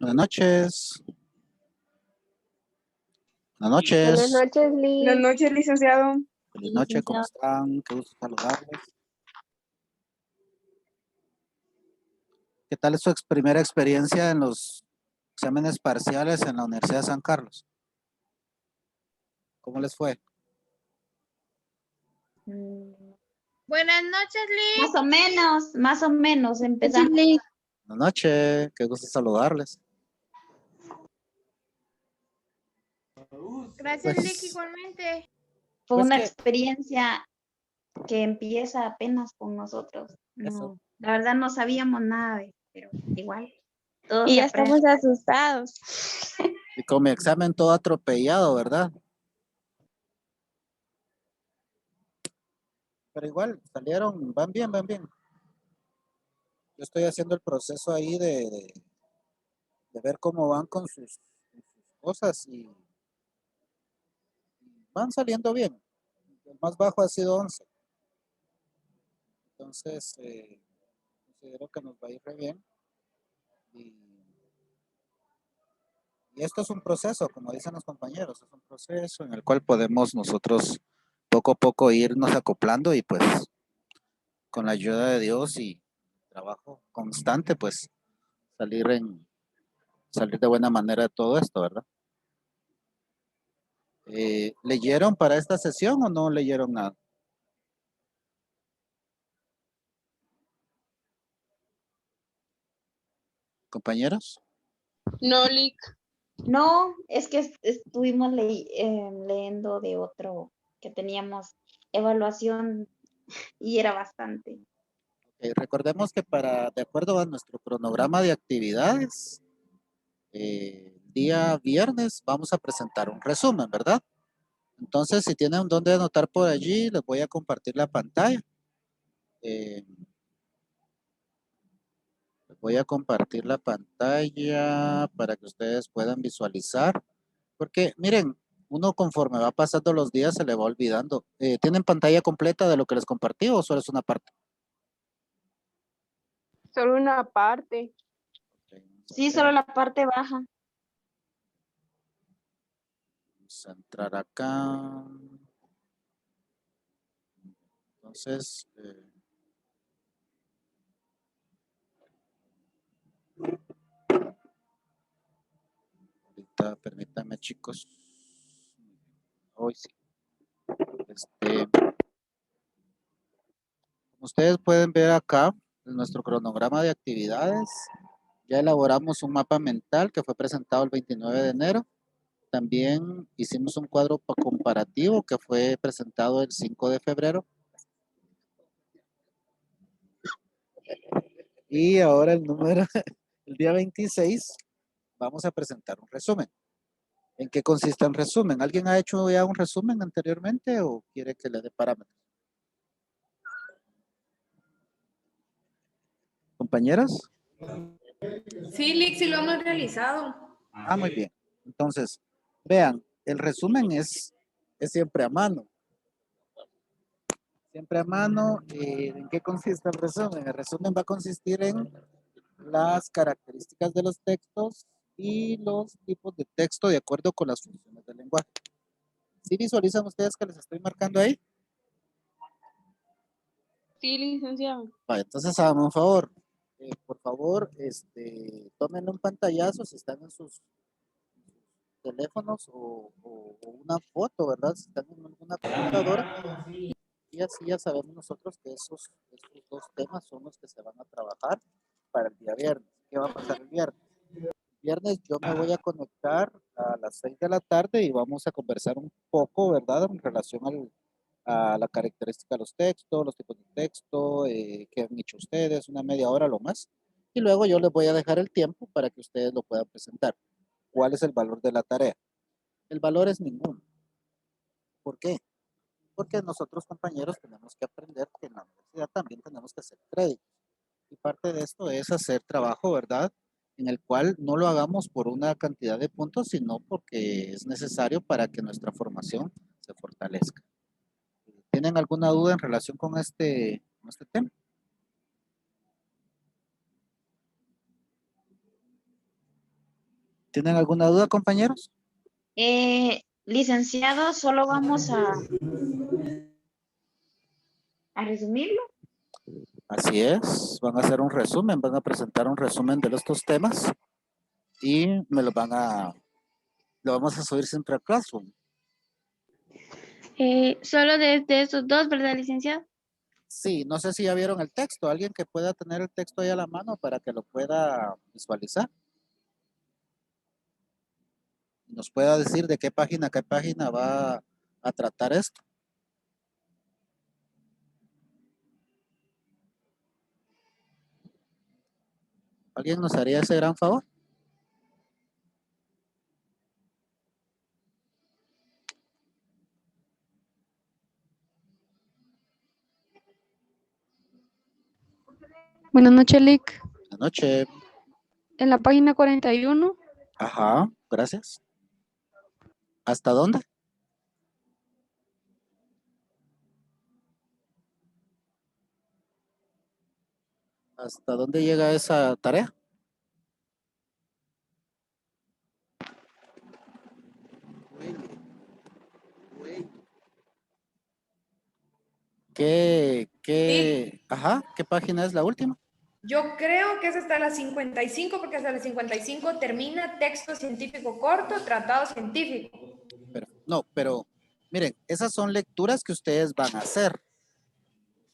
Buenas noches. Buenas Buenas noches. noches, Buenas Liz. noches, licenciado. Feliz noche, ¿cómo están? Qué gusto saludarles. ¿Qué tal es su primera experiencia en los exámenes parciales en la Universidad de San Carlos? ¿Cómo les fue? Buenas noches, Liz. Más o menos, empezamos. Buenas noches, qué gusto saludarles. Gracias, Pues, Liz, igualmente. Fue pues una que- experiencia que empieza apenas con nosotros. Eso. La verdad no sabíamos nada de, pero igual. Todo Y se ya aprende. estamos asustados. Y con mi examen todo atropellado, ¿verdad? Pero igual, salieron, van bien, van bien. Yo estoy haciendo el proceso ahí de ver cómo van con sus cosas y van saliendo bien. El más bajo ha sido 11. Entonces, considero que nos va a ir re bien. Y esto es un proceso, como dicen los compañeros, es un proceso en el cual podemos nosotros poco a poco irnos acoplando y pues con la ayuda de Dios y trabajo constante, pues salir de buena manera de todo esto, ¿verdad? ¿Leyeron para esta sesión o no leyeron nada? Compañeros. No, Lic. No, es que estuvimos leyendo de otro que teníamos evaluación y era bastante. Recordemos que de acuerdo a nuestro cronograma de actividades, el día viernes vamos a presentar un resumen, ¿verdad? Entonces, si tienen donde anotar por allí, les voy a compartir la pantalla. Les voy a compartir la pantalla para que ustedes puedan visualizar. Porque, miren, uno conforme va pasando los días se le va olvidando. ¿Tienen pantalla completa de lo que les compartí o solo es una parte? Solo una parte. Sí, solo la parte baja. Vamos a entrar acá. Entonces, ahorita permítanme, chicos. Hoy sí. Como ustedes pueden ver acá, en nuestro cronograma de actividades, ya elaboramos un mapa mental que fue presentado el 29 de enero. También hicimos un cuadro comparativo que fue presentado el 5 de febrero. Y ahora el día 26, vamos a presentar un resumen. ¿En qué consiste el resumen? ¿Alguien ha hecho ya un resumen anteriormente o quiere que le dé parámetros? ¿Compañeras? Sí, Lic, sí lo hemos realizado. Ah, muy bien. Entonces, vean, el resumen es siempre a mano. Siempre a mano. ¿En qué consiste el resumen? El resumen va a consistir en las características de los textos y los tipos de texto de acuerdo con las funciones del lenguaje. ¿Sí visualizan ustedes que les estoy marcando ahí? Sí, licenciado. Vale, entonces háganme un favor. Por favor, tomen un pantallazo si están en sus teléfonos o una foto, ¿verdad? Si están en alguna computadora. Y así ya sabemos nosotros que estos dos temas son los que se van a trabajar para el día viernes. ¿Qué va a pasar el viernes? El viernes yo me voy a conectar a las 6 de la tarde y vamos a conversar un poco, ¿verdad? En relación a la característica de los textos, los tipos de texto, qué han hecho ustedes, una media hora lo más. Y luego yo les voy a dejar el tiempo para que ustedes lo puedan presentar. ¿Cuál es el valor de la tarea? El valor es ninguno. ¿Por qué? Porque nosotros compañeros tenemos que aprender que en la universidad también tenemos que hacer créditos. Y parte de esto es hacer trabajo, ¿verdad? En el cual no lo hagamos por una cantidad de puntos, sino porque es necesario para que nuestra formación se fortalezca. ¿Tienen alguna duda en relación con este tema? ¿Tienen alguna duda, compañeros? Licenciado, solo vamos a resumirlo. Así es, van a hacer un resumen, van a presentar un resumen de estos temas y lo vamos a subir siempre a Classroom. Solo de esos dos, ¿verdad, licenciado? Sí, no sé si ya vieron el texto, alguien que pueda tener el texto ahí a la mano para que lo pueda visualizar. Nos pueda decir de qué página va a tratar esto. ¿Alguien nos haría ese gran favor? Buenas noches, Lick. Buenas noches. En la página 41, Ajá, gracias. ¿Hasta dónde? ¿Hasta dónde llega esa tarea? ¿Qué página es la última? Yo creo que es hasta la 55, porque hasta la 55 termina texto científico corto, tratado científico. Pero miren, esas son lecturas que ustedes van a hacer.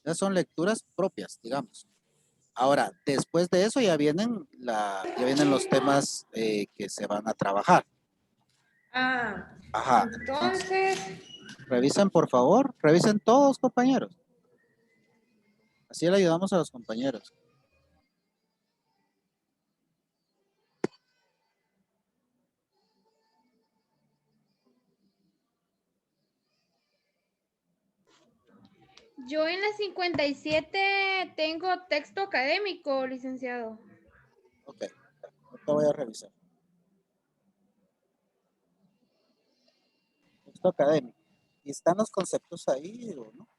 Esas son lecturas propias, digamos. Ahora, después de eso ya vienen los temas que se van a trabajar. Ajá. Entonces, Revisen, por favor. Revisen todos, compañeros. Así le ayudamos a los compañeros. Yo en la 57 tengo texto académico, licenciado. Ok. Ahorita voy a revisar. Texto académico. ¿Y están los conceptos ahí o no?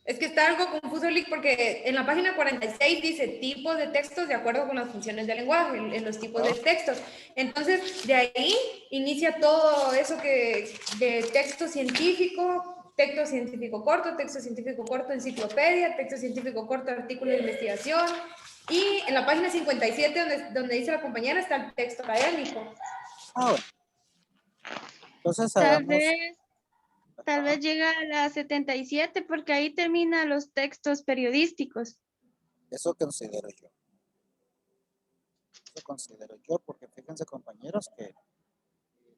es que está algo confuso, Lick, porque en la página 46 dice tipos de textos de acuerdo con las funciones del lenguaje, en los tipos de textos. Entonces, de ahí inicia todo eso de texto científico corto, enciclopedia, texto científico corto, artículo de investigación. Y en la página 57, donde dice la compañera, está el texto académico. Ahora. Entonces tal vez llega a la 77 porque ahí termina los textos periodísticos. Eso considero yo. Eso considero yo, porque fíjense, compañeros, que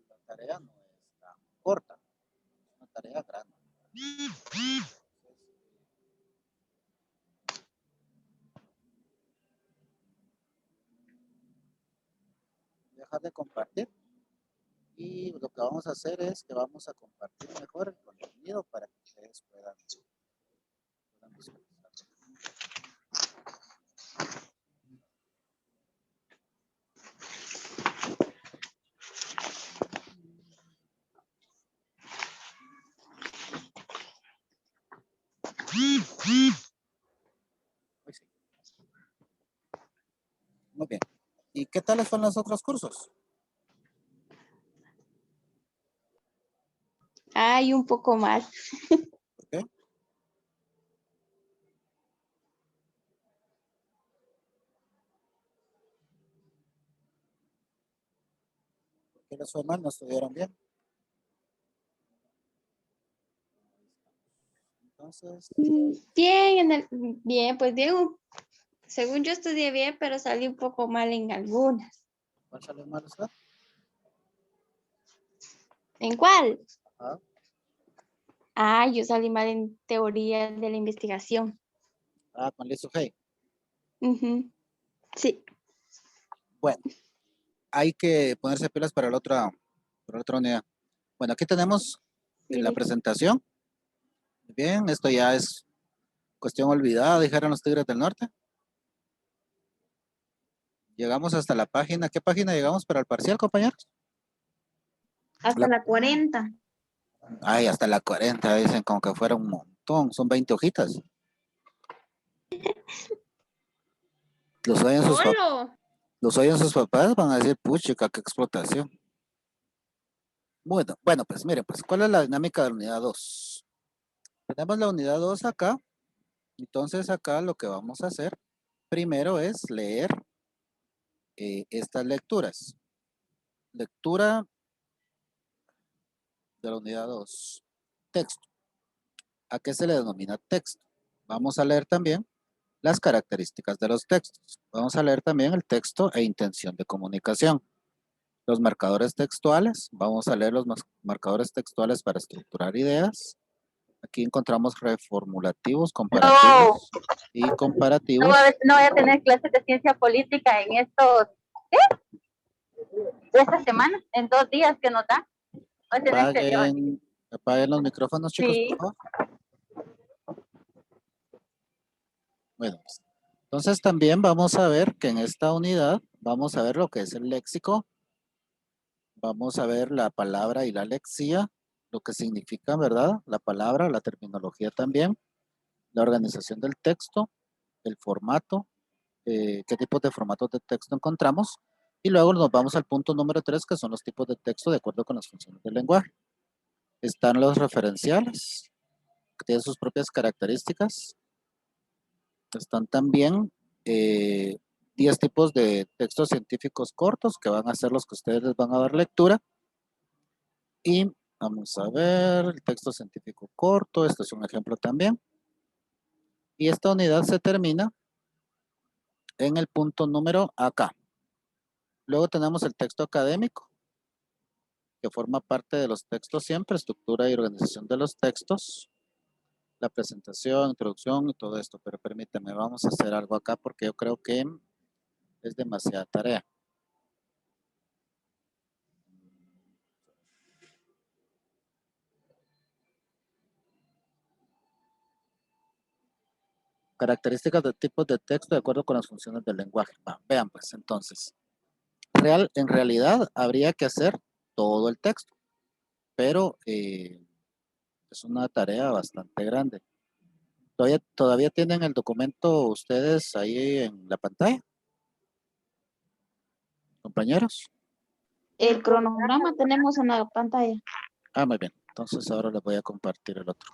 la tarea no es tan corta, es una tarea grande. Dejar de compartir y lo que vamos a hacer es que vamos a compartir mejor el contenido para que ustedes puedan visualizarlo. Muy bien. ¿Y qué tales son los otros cursos? Hay un poco más. ¿Por qué? ¿Por qué les fue mal? ¿No estudiaron bien? Entonces, Bien, pues bien, según yo estudié bien, pero salí un poco mal en algunas. ¿cuál salió mal usted? ¿En cuál? Ah, Yo salí mal en teoría de la investigación. con Liz Ujei. Ujú. Sí. Bueno, hay que ponerse pilas para la otra unidad. Bueno, aquí tenemos la presentación. Bien, esto ya es cuestión olvidada, dijeron los Tigres del Norte. Llegamos hasta la página. ¿Qué página llegamos para el parcial, compañeros? Hasta la 40. Ay, hasta la 40, dicen como que fuera un montón. Son 20 hojitas. Los oyen sus, Solo. los oyen sus papás, van a decir, puchica, qué explotación. Bueno, pues miren, pues, ¿cuál es la dinámica de la unidad 2? Tenemos la unidad 2 acá. Entonces acá lo que vamos a hacer primero es leer estas lecturas. Lectura de la unidad 2. Texto. ¿A qué se le denomina texto? Vamos a leer también las características de los textos. Vamos a leer también el texto e intención de comunicación. Los marcadores textuales. Vamos a leer los marcadores textuales para estructurar ideas. Aquí encontramos reformulativos, comparativos y comparativos. No voy a tener clases de ciencia política en esta semana, en 2 días que nos da. No es en exterior. Apaguen los micrófonos, chicos, Sí. por favor. Bueno, pues, entonces también vamos a ver que en esta unidad vamos a ver lo que es el léxico. Vamos a ver la palabra y la lexía, lo que significa, ¿verdad? La palabra, la terminología también, la organización del texto, el formato, qué tipos de formatos de texto encontramos. Y luego nos vamos al punto número 3, que son los tipos de texto de acuerdo con las funciones del lenguaje. Están los referenciales, que tienen sus propias características. Están también 10 tipos de textos científicos cortos, que van a ser los que ustedes les van a dar lectura. Y vamos a ver el texto científico corto, este es un ejemplo también. Y esta unidad se termina en el punto número acá. Luego tenemos el texto académico, que forma parte de los textos siempre, estructura y organización de los textos, la presentación, introducción y todo esto. Pero permítanme, vamos a hacer algo acá porque yo creo que es demasiada tarea. Características de tipos de texto de acuerdo con las funciones del lenguaje. Vean pues, entonces, en realidad habría que hacer todo el texto, pero es una tarea bastante grande. ¿Todavía tienen el documento ustedes ahí en la pantalla, compañeros? El cronograma tenemos en la pantalla. Muy bien. Entonces ahora les voy a compartir el otro.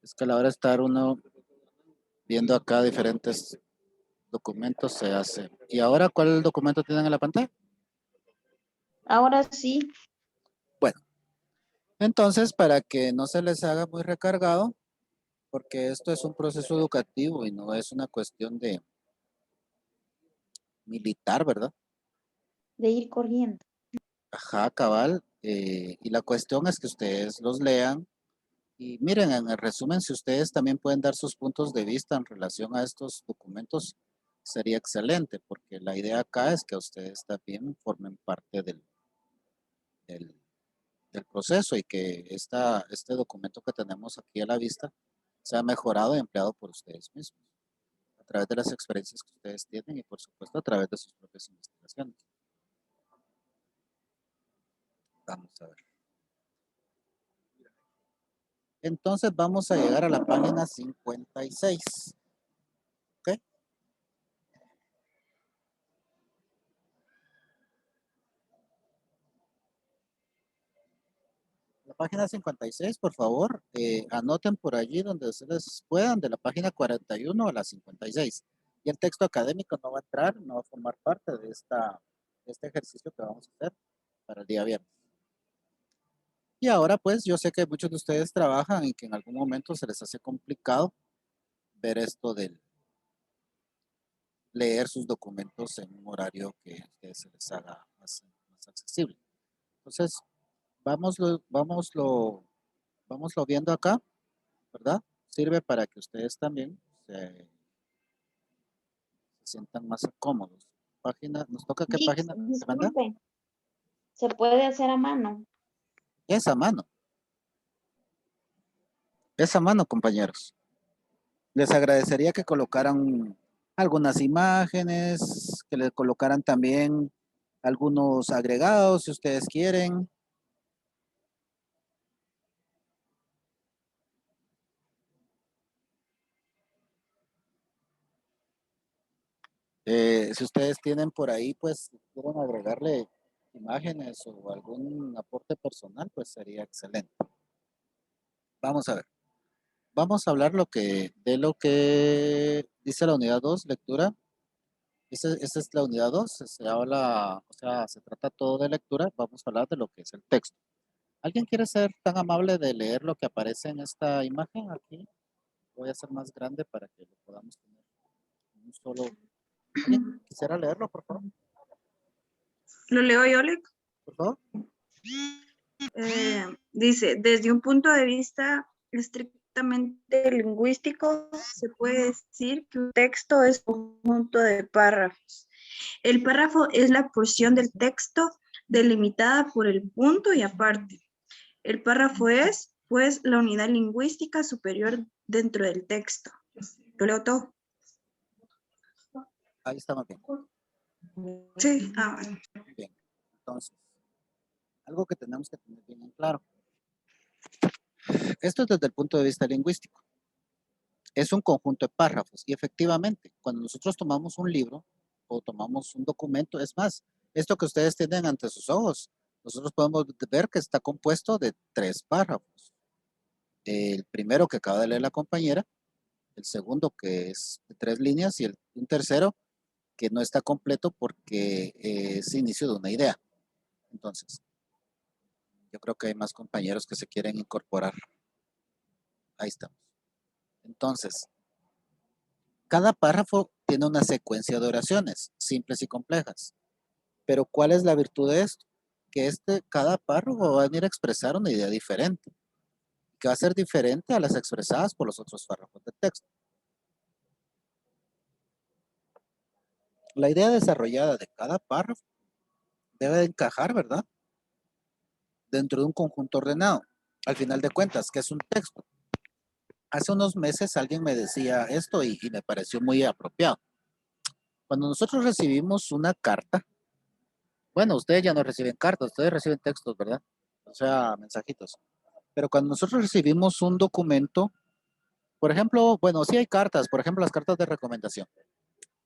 Es que a la hora de estar uno viendo acá diferentes documentos se hace. ¿Y ahora cuál documento tienen en la pantalla? Ahora sí. Bueno, entonces para que no se les haga muy recargado, porque esto es un proceso educativo y no es una cuestión de militar, ¿verdad? De ir corriendo. Ajá, cabal. Y la cuestión es que ustedes los lean y miren, en el resumen, si ustedes también pueden dar sus puntos de vista en relación a estos documentos, sería excelente, porque la idea acá es que ustedes también formen parte del, del proceso y que este documento que tenemos aquí a la vista sea mejorado y empleado por ustedes mismos, a través de las experiencias que ustedes tienen y por supuesto a través de sus propias investigaciones. Vamos a ver. Entonces vamos a llegar a la página 56. ¿Ok? La página 56, por favor, anoten por allí donde ustedes puedan, de la página 41 a la 56. Y el texto académico no va a entrar, no va a formar parte de este ejercicio que vamos a hacer para el día viernes. Y ahora pues yo sé que muchos de ustedes trabajan y que en algún momento se les hace complicado ver esto del leer sus documentos en un horario que se les haga más accesible. Entonces, vámoslo viendo acá, ¿verdad? Sirve para que ustedes también se sientan más cómodos. ¿Nos toca qué página? Disculpe. Se puede hacer a mano. Es a mano. Es a mano, compañeros. Les agradecería que colocaran algunas imágenes, que le colocaran también algunos agregados si ustedes quieren. Si ustedes tienen por ahí, pues, quieren agregarle imágenes o algún aporte personal, pues sería excelente. Vamos a ver. Vamos a hablar de lo que dice la unidad 2, lectura. Esa es la unidad 2, se habla, o sea, se trata todo de lectura. Vamos a hablar de lo que es el texto. ¿Alguien quiere ser tan amable de leer lo que aparece en esta imagen aquí? Voy a hacer más grande para que lo podamos tener en un solo. ¿Alguien quisiera leerlo, por favor? Lo leo yo, Lec. Por favor. Dice, desde un punto de vista estrictamente lingüístico, se puede decir que un texto es un conjunto de párrafos. El párrafo es la porción del texto delimitada por el punto y aparte. El párrafo es, pues, la unidad lingüística superior dentro del texto. Lo leo todo. Ahí estamos bien. Sí. Bueno. Bien. Entonces, algo que tenemos que tener bien en claro. Esto es desde el punto de vista lingüístico. Es un conjunto de párrafos y efectivamente, cuando nosotros tomamos un libro o tomamos un documento, es más, esto que ustedes tienen ante sus ojos, nosotros podemos ver que está compuesto de 3 párrafos. El primero que acaba de leer la compañera, el segundo que es de 3 líneas y un tercero que no está completo porque es inicio de una idea. Entonces, yo creo que hay más compañeros que se quieren incorporar. Ahí estamos. Entonces, cada párrafo tiene una secuencia de oraciones, simples y complejas. Pero ¿cuál es la virtud de esto? Que cada párrafo va a venir a expresar una idea diferente, que va a ser diferente a las expresadas por los otros párrafos del texto. La idea desarrollada de cada párrafo debe de encajar, ¿verdad?, dentro de un conjunto ordenado. Al final de cuentas, ¿qué es un texto? Hace unos meses alguien me decía esto y me pareció muy apropiado. Cuando nosotros recibimos una carta, bueno, ustedes ya no reciben cartas, ustedes reciben textos, ¿verdad? O sea, mensajitos. Pero cuando nosotros recibimos un documento, por ejemplo, bueno, sí hay cartas, por ejemplo, las cartas de recomendación.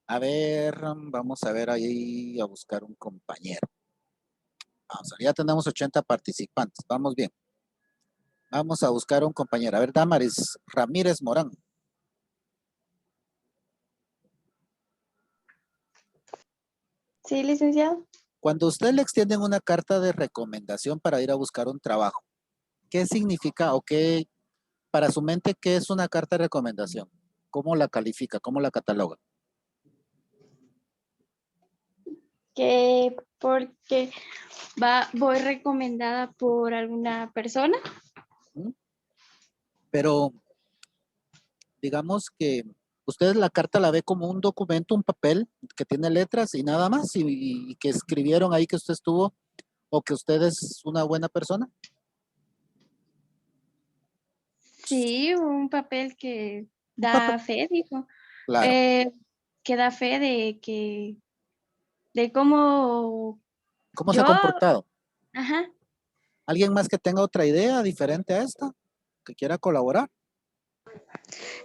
A ver, vamos a ver ahí a buscar un compañero. Vamos a ver, ya tenemos 80 participantes, vamos bien. Vamos a buscar un compañero. A ver, Damaris Ramírez Morán. Sí, licenciado. Cuando usted le extienden una carta de recomendación para ir a buscar un trabajo, ¿qué significa o qué, para su mente, qué es una carta de recomendación? ¿Cómo la califica? ¿Cómo la cataloga? Que porque voy recomendada por alguna persona. ¿Mm? Pero digamos que usted la carta la ve como un documento, un papel que tiene letras y nada más, y que escribieron ahí que usted estuvo o que usted es una buena persona. Sí, un papel que Un papel, da fe, dijo. claro. Que da fe de cómo ¿Cómo se ha yo, comportado? ajá. ¿Alguien más que tenga otra idea diferente a esta? ¿Que quiera colaborar?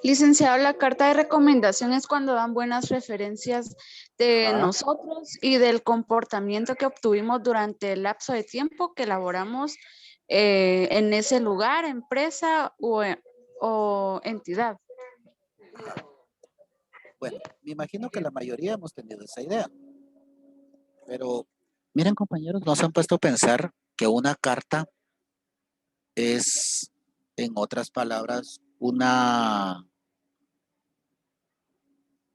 Licenciado, la carta de recomendación es cuando dan buenas referencias de Ajá. nosotros y del comportamiento que obtuvimos durante el lapso de tiempo que elaboramos en ese lugar, empresa o entidad. Bueno, me imagino que la mayoría hemos tenido esa idea. Pero miren, compañeros, ¿no se han puesto a pensar que una carta es, en otras palabras,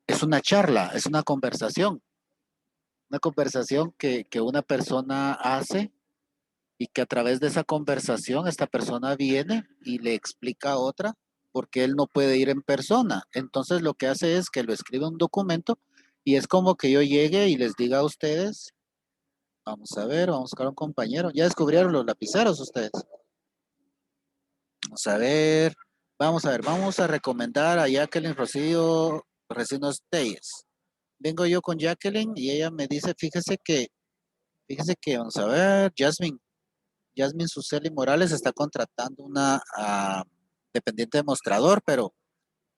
es una charla, es una conversación que una persona hace y que a través de esa conversación esta persona viene y le explica a otra porque él no puede ir en persona. Entonces lo que hace es que lo escribe en un documento y es como que yo llegue y les diga a ustedes, vamos a ver, vamos a buscar un compañero. ¿Ya descubrieron los lapiceros ustedes? Vamos a ver, vamos a recomendar a Jacqueline Rocío Recinos Telles. Vengo yo con Jacqueline y ella me dice, fíjese que, vamos a ver, Jasmine Suseli Morales está contratando una dependiente demostrador, pero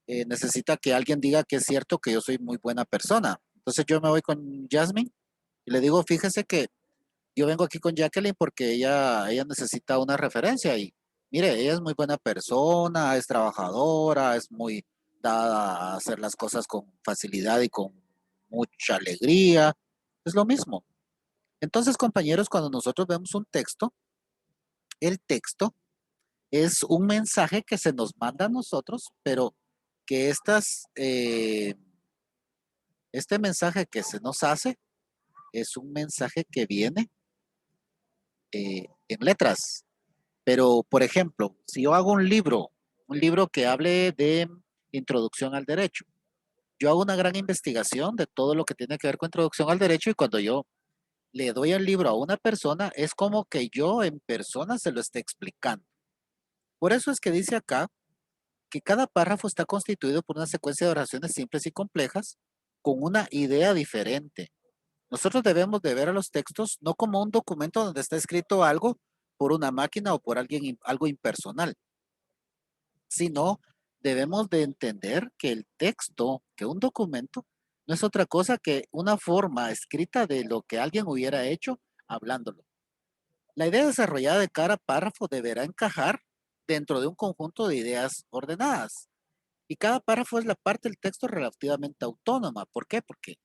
necesita que alguien diga que es cierto que yo soy muy buena persona. Entonces yo me voy con Jasmine y le digo, fíjese que yo vengo aquí con Jacqueline porque ella necesita una referencia y mire, ella es muy buena persona, es trabajadora, es muy dada a hacer las cosas con facilidad y con mucha alegría. Es lo mismo. Entonces, compañeros, cuando nosotros vemos un texto, el texto es un mensaje que se nos manda a nosotros, pero que este mensaje que se nos hace es un mensaje que viene en letras. Pero, por ejemplo, si yo hago un libro que hable de introducción al derecho, yo hago una gran investigación de todo lo que tiene que ver con introducción al derecho y cuando yo le doy el libro a una persona, es como que yo en persona se lo esté explicando. Por eso es que dice acá que cada párrafo está constituido por una secuencia de oraciones simples y complejas con una idea diferente. Nosotros debemos de ver a los textos no como un documento donde está escrito algo por una máquina o por alguien, algo impersonal, sino debemos de entender que el texto, que un documento, no es otra cosa que una forma escrita de lo que alguien hubiera hecho hablándolo. La idea desarrollada de cada párrafo deberá encajar dentro de un conjunto de ideas ordenadas. Y cada párrafo es la parte del texto relativamente autónoma. ¿Por qué? Porque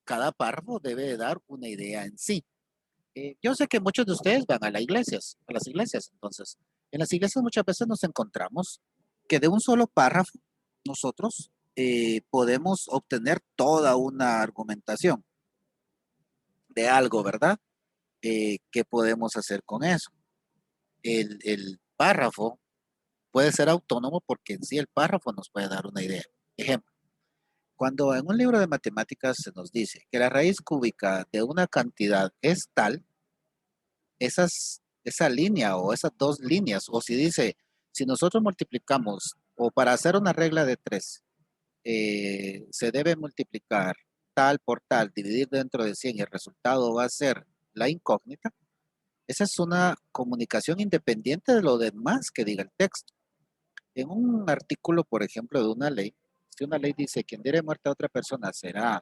cada párrafo debe de dar una idea en sí. Yo sé que muchos de ustedes van a las iglesias. Entonces, en las iglesias muchas veces nos encontramos que de un solo párrafo nosotros podemos obtener toda una argumentación de algo, ¿verdad? ¿Qué podemos hacer con eso? El párrafo puede ser autónomo porque en sí el párrafo nos puede dar una idea. Ejemplo, cuando en un libro de matemáticas se nos dice que la raíz cúbica de una cantidad es tal, esa línea o esas dos líneas, o si dice, si nosotros multiplicamos, o para hacer una regla de 3, se debe multiplicar tal por tal, dividir dentro de 100 y el resultado va a ser la incógnita, esa es una comunicación independiente de lo demás que diga el texto. En un artículo, por ejemplo, de una ley, si una ley dice quien diere muerte a otra persona será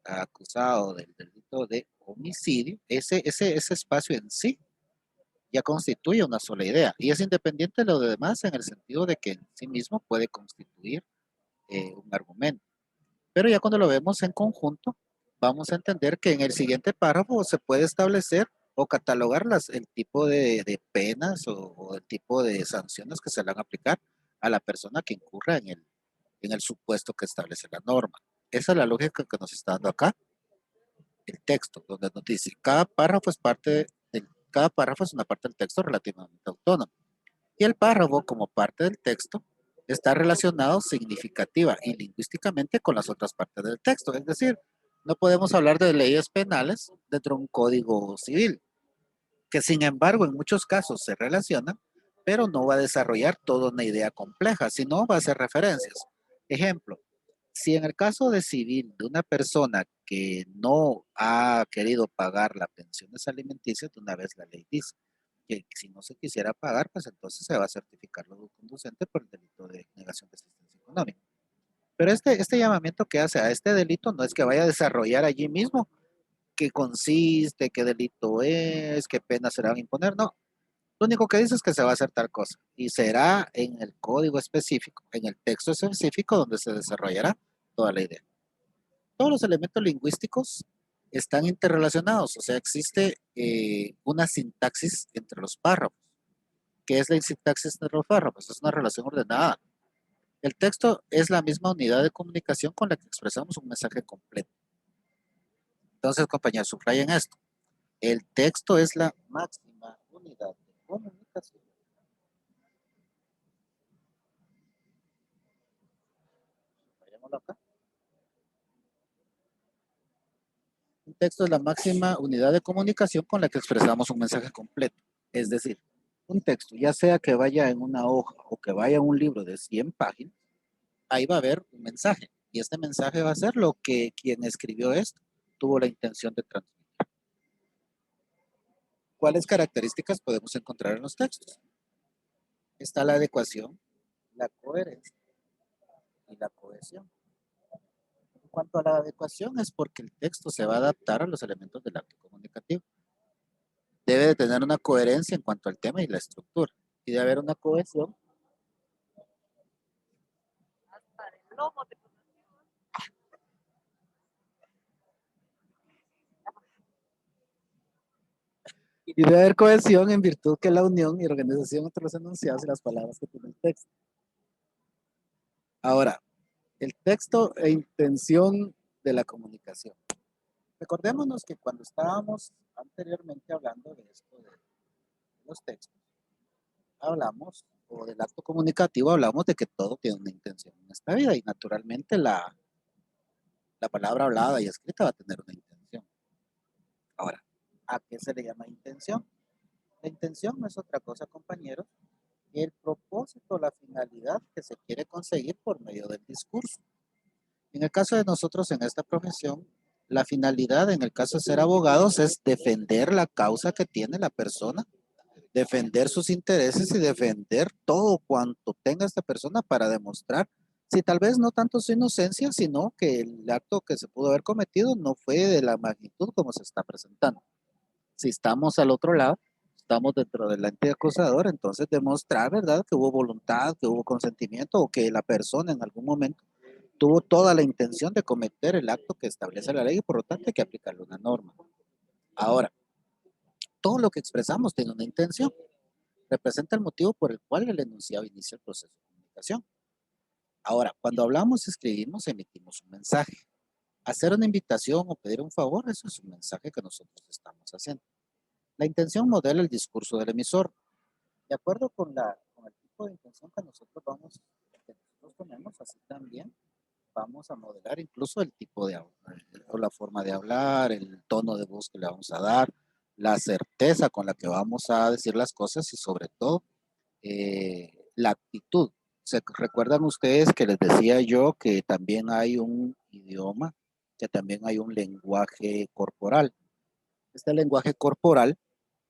acusado del delito de homicidio, ese espacio en sí ya constituye una sola idea y es independiente de lo demás en el sentido de que en sí mismo puede constituir un argumento. Pero ya cuando lo vemos en conjunto, vamos a entender que en el siguiente párrafo se puede establecer o catalogar el tipo de penas o el tipo de sanciones que se le van a aplicar a la persona que incurra en el supuesto que establece la norma. Esa es la lógica que nos está dando acá el texto, donde nos dice cada párrafo es una parte del texto relativamente autónoma. Y el párrafo, como parte del texto, está relacionado significativa y lingüísticamente con las otras partes del texto. Es decir, no podemos hablar de leyes penales dentro de un código civil, que sin embargo en muchos casos se relacionan, pero no va a desarrollar toda una idea compleja, sino va a hacer referencias. Ejemplo, si en el caso de civil de una persona que no ha querido pagar la pensión alimenticia, de una vez la ley dice que si no se quisiera pagar, pues entonces se va a certificar lo conducente por el delito de negación de asistencia económica. Pero este llamamiento que hace a este delito no es que vaya a desarrollar allí mismo qué consiste, qué delito es, qué pena se le van a imponer, no. Lo único que dice es que se va a hacer tal cosa y será en el código específico, en el texto específico donde se desarrollará toda la idea. Todos los elementos lingüísticos están interrelacionados, o sea, existe una sintaxis entre los párrafos. ¿Qué es la sintaxis entre los párrafos? Es una relación ordenada. El texto es la misma unidad de comunicación con la que expresamos un mensaje completo. Entonces, compañeros, subrayen esto. El texto es la máxima unidad de comunicación. Vayámoslo acá. Un texto es la máxima unidad de comunicación con la que expresamos un mensaje completo. Es decir, un texto, ya sea que vaya en una hoja o que vaya en un libro de 100 páginas, ahí va a haber un mensaje. Y este mensaje va a ser lo que quien escribió esto tuvo la intención de transmitir. ¿Cuáles características podemos encontrar en los textos? Está la adecuación, la coherencia y la cohesión. En cuanto a la adecuación, es porque el texto se va a adaptar a los elementos del acto comunicativo. Debe de tener una coherencia en cuanto al tema y la estructura. Y debe haber una cohesión. Y debe haber cohesión en virtud que la unión y organización entre los enunciados y las palabras que tiene el texto. Ahora, el texto e intención de la comunicación. Recordémonos que cuando estábamos anteriormente hablando de esto de los textos, hablamos, o del acto comunicativo, hablamos de que todo tiene una intención en esta vida y naturalmente la palabra hablada y escrita va a tener una intención. Ahora, ¿a qué se le llama intención? La intención no es otra cosa, compañeros, que el propósito, la finalidad que se quiere conseguir por medio del discurso. En el caso de nosotros en esta profesión, la finalidad en el caso de ser abogados es defender la causa que tiene la persona, defender sus intereses y defender todo cuanto tenga esta persona para demostrar si tal vez no tanto su inocencia, sino que el acto que se pudo haber cometido no fue de la magnitud como se está presentando. Si estamos al otro lado, estamos dentro del ente acusador, entonces demostrar, ¿verdad?, que hubo voluntad, que hubo consentimiento o que la persona en algún momento tuvo toda la intención de cometer el acto que establece la ley y por lo tanto hay que aplicarle una norma. Ahora, todo lo que expresamos tiene una intención. Representa el motivo por el cual el enunciado inicia el proceso de comunicación. Ahora, cuando hablamos, escribimos, emitimos un mensaje. Hacer una invitación o pedir un favor, eso es un mensaje que nosotros estamos haciendo. La intención modela el discurso del emisor. De acuerdo con el tipo de intención que nosotros ponemos, así también vamos a modelar incluso el tipo de o la forma de hablar, el tono de voz que le vamos a dar, la certeza con la que vamos a decir las cosas y sobre todo la actitud. ¿Se recuerdan ustedes que les decía yo que también hay un idioma, que también hay un lenguaje corporal? Este lenguaje corporal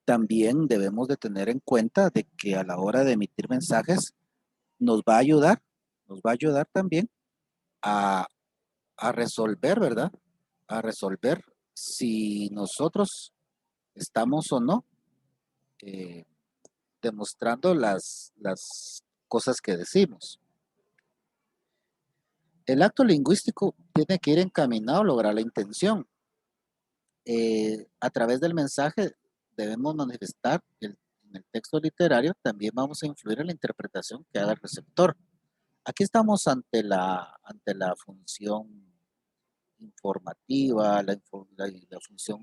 también debemos de tener en cuenta de que a la hora de emitir mensajes nos va a ayudar también a resolver, ¿verdad? A resolver si nosotros estamos o no demostrando las cosas que decimos. El acto lingüístico tiene que ir encaminado a lograr la intención. A través del mensaje debemos manifestar en el texto literario, también vamos a influir en la interpretación que haga el receptor. Aquí estamos ante la función informativa, la función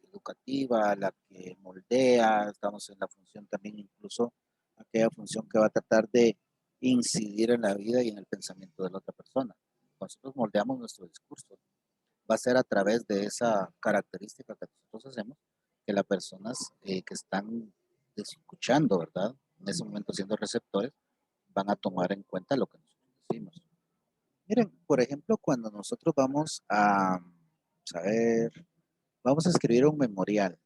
educativa, la que moldea, estamos en la función también incluso aquella función que va a tratar de incidir en la vida y en el pensamiento de la otra persona. Nosotros moldeamos nuestro discurso. Va a ser a través de esa característica que nosotros hacemos que las personas que están escuchando, ¿verdad? En ese momento siendo receptores, van a tomar en cuenta lo que nosotros decimos. Miren, por ejemplo, cuando nosotros vamos a escribir un memorial.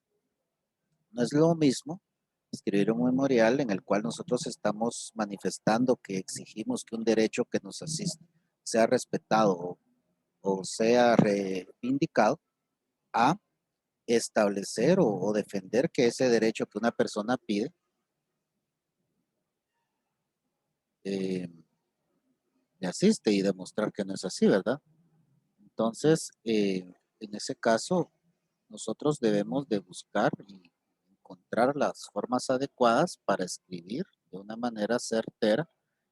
No es lo mismo escribir un memorial en el cual nosotros estamos manifestando que exigimos que un derecho que nos asiste sea respetado o sea reivindicado, a establecer o defender que ese derecho que una persona pide le asiste y demostrar que no es así, ¿verdad? Entonces, en ese caso, nosotros debemos de buscar y encontrar las formas adecuadas para escribir de una manera certera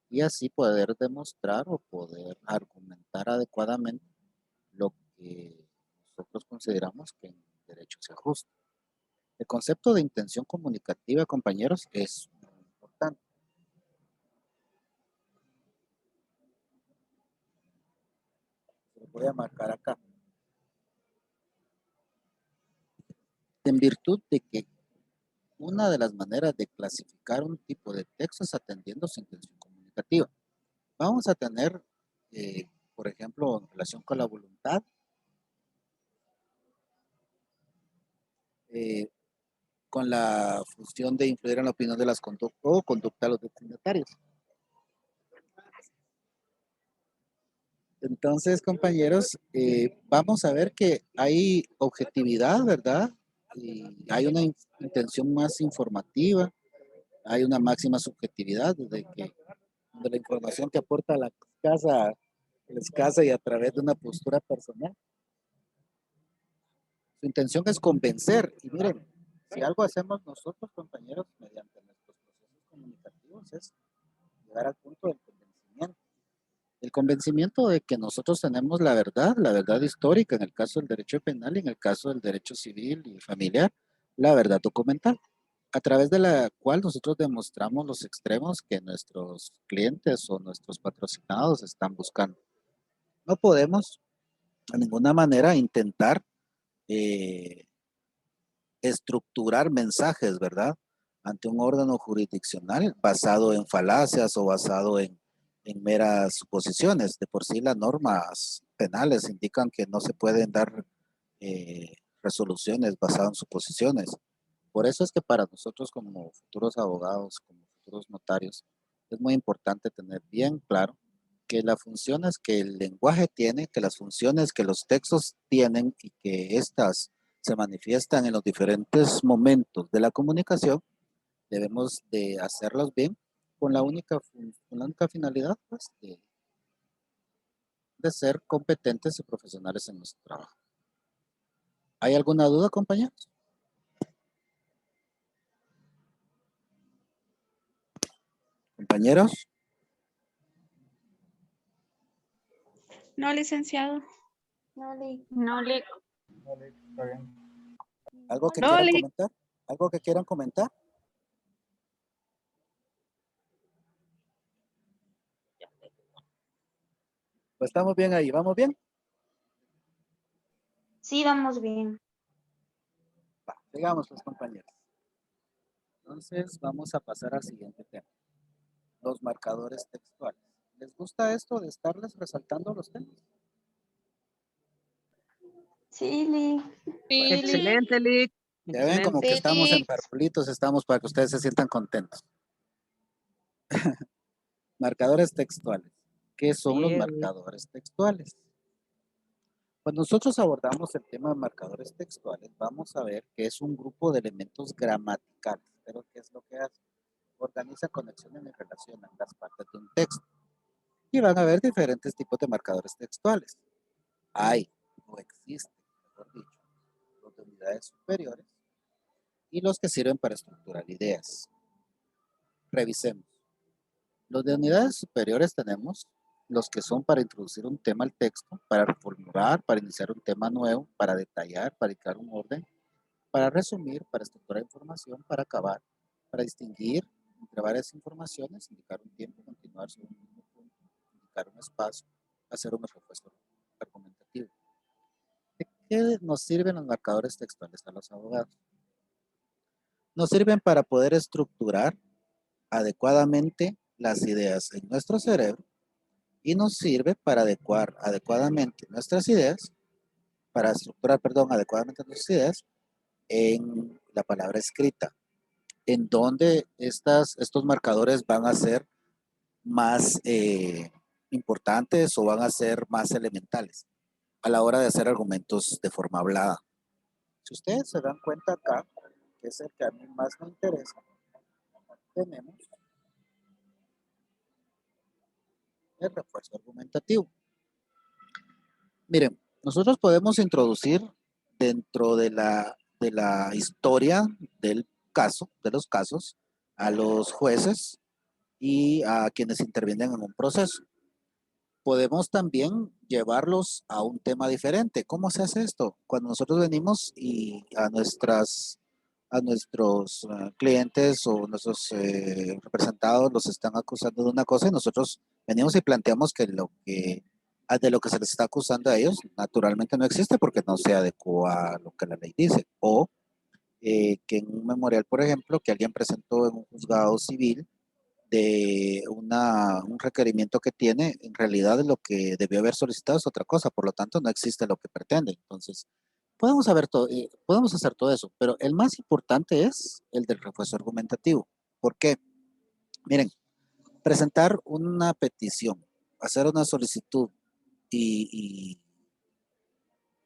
y así poder demostrar o poder argumentar adecuadamente lo que nosotros consideramos que en derecho se ajusta. El concepto de intención comunicativa, compañeros, es muy importante. Lo voy a marcar acá. En virtud de que una de las maneras de clasificar un tipo de texto es atendiendo su intención comunicativa. Vamos a tener, por ejemplo, en relación con la voluntad, con la función de influir en la opinión de las conductas o conducta de los destinatarios. Entonces, compañeros, vamos a ver que hay objetividad, ¿verdad? Y hay una intención más informativa, hay una máxima subjetividad de la información que aporta la casa escasa y a través de una postura personal. Su intención es convencer. Y miren, si algo hacemos nosotros, compañeros, mediante nuestros procesos comunicativos, es llegar al punto del convencimiento. El convencimiento de que nosotros tenemos la verdad histórica en el caso del derecho penal y en el caso del derecho civil y familiar, la verdad documental, a través de la cual nosotros demostramos los extremos que nuestros clientes o nuestros patrocinados están buscando. No podemos de ninguna manera intentar estructurar mensajes, ¿verdad? Ante un órgano jurisdiccional basado en falacias o basado en meras suposiciones. De por sí las normas penales indican que no se pueden dar resoluciones basadas en suposiciones. Por eso es que para nosotros como futuros abogados, como futuros notarios, es muy importante tener bien claro que las funciones que el lenguaje tiene, que las funciones que los textos tienen y que éstas se manifiestan en los diferentes momentos de la comunicación, debemos de hacerlas bien con la única finalidad pues, de ser competentes y profesionales en nuestro trabajo. ¿Hay alguna duda, compañeros? ¿Compañeros? No, licenciado. No le ¿Algo que No, quieran le- comentar? ¿Algo que quieran comentar? Pues estamos bien ahí, ¿vamos bien? Sí, vamos bien. Va, sigamos pues, compañeros. Entonces vamos a pasar al siguiente tema. Los marcadores textuales. ¿Les gusta esto de estarles resaltando los temas? Sí, Lee. Excelente, Lick. Ya ven como que estamos en parvulitos, estamos para que ustedes se sientan contentos. Marcadores textuales. ¿Qué son los marcadores textuales? Cuando nosotros abordamos el tema de marcadores textuales, vamos a ver que es un grupo de elementos gramaticales. ¿Pero qué es lo que hace? Organiza conexiones y relaciona las partes de un texto. Y van a haber diferentes tipos de marcadores textuales. Hay, o existen, mejor dicho, los de unidades superiores y los que sirven para estructurar ideas. Revisemos. Los de unidades superiores tenemos los que son para introducir un tema al texto, para reformular, para iniciar un tema nuevo, para detallar, para indicar un orden, para resumir, para estructurar información, para acabar, para distinguir entre varias informaciones, indicar un tiempo, continuar sobre un mismo punto, indicar un espacio, hacer un refuerzo argumentativo. ¿De qué nos sirven los marcadores textuales a los abogados? Nos sirven para poder estructurar adecuadamente las ideas en nuestro cerebro y nos sirve para adecuar adecuadamente nuestras ideas, para estructurar, perdón, adecuadamente nuestras ideas en la palabra escrita, en donde estos marcadores van a ser más importantes o van a ser más elementales a la hora de hacer argumentos de forma hablada. Si ustedes se dan cuenta acá, que es el que a mí más me interesa, tenemos el refuerzo argumentativo. Miren, nosotros podemos introducir dentro de la historia del caso, de los casos, a los jueces y a quienes intervienen en un proceso. Podemos también llevarlos a un tema diferente. ¿Cómo se hace esto? Cuando nosotros venimos y a nuestros clientes o nuestros representados los están acusando de una cosa y nosotros venimos y planteamos que de lo que se les está acusando a ellos naturalmente no existe porque no se adecua a lo que la ley dice. O que en un memorial, por ejemplo, que alguien presentó en un juzgado civil de un requerimiento que tiene, en realidad lo que debió haber solicitado es otra cosa, por lo tanto no existe lo que pretende. Entonces, podemos hacer todo eso, pero el más importante es el del refuerzo argumentativo. ¿Por qué? Miren, presentar una petición, hacer una solicitud y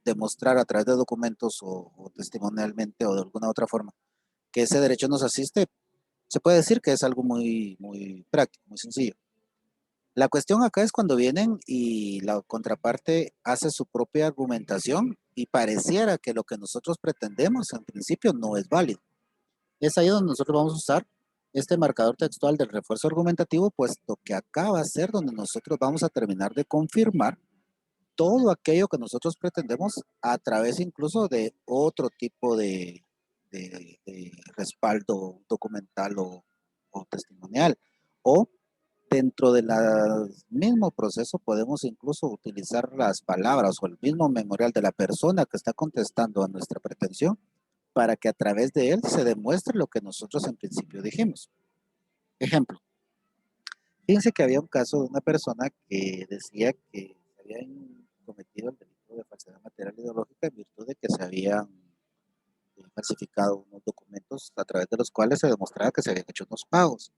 demostrar a través de documentos o testimonialmente o de alguna otra forma que ese derecho nos asiste, se puede decir que es algo muy, muy práctico, muy sencillo. La cuestión acá es cuando vienen y la contraparte hace su propia argumentación y pareciera que lo que nosotros pretendemos en principio no es válido. Es ahí donde nosotros vamos a usar este marcador textual del refuerzo argumentativo, puesto que acá va a ser donde nosotros vamos a terminar de confirmar todo aquello que nosotros pretendemos a través incluso de otro tipo de respaldo documental o testimonial. O dentro del mismo proceso podemos incluso utilizar las palabras o el mismo memorial de la persona que está contestando a nuestra pretensión para que a través de él se demuestre lo que nosotros en principio dijimos. Ejemplo, fíjense que había un caso de una persona que decía que se había cometido el delito de falsedad material ideológica en virtud de que se habían falsificado unos documentos a través de los cuales se demostraba que se habían hecho unos pagos.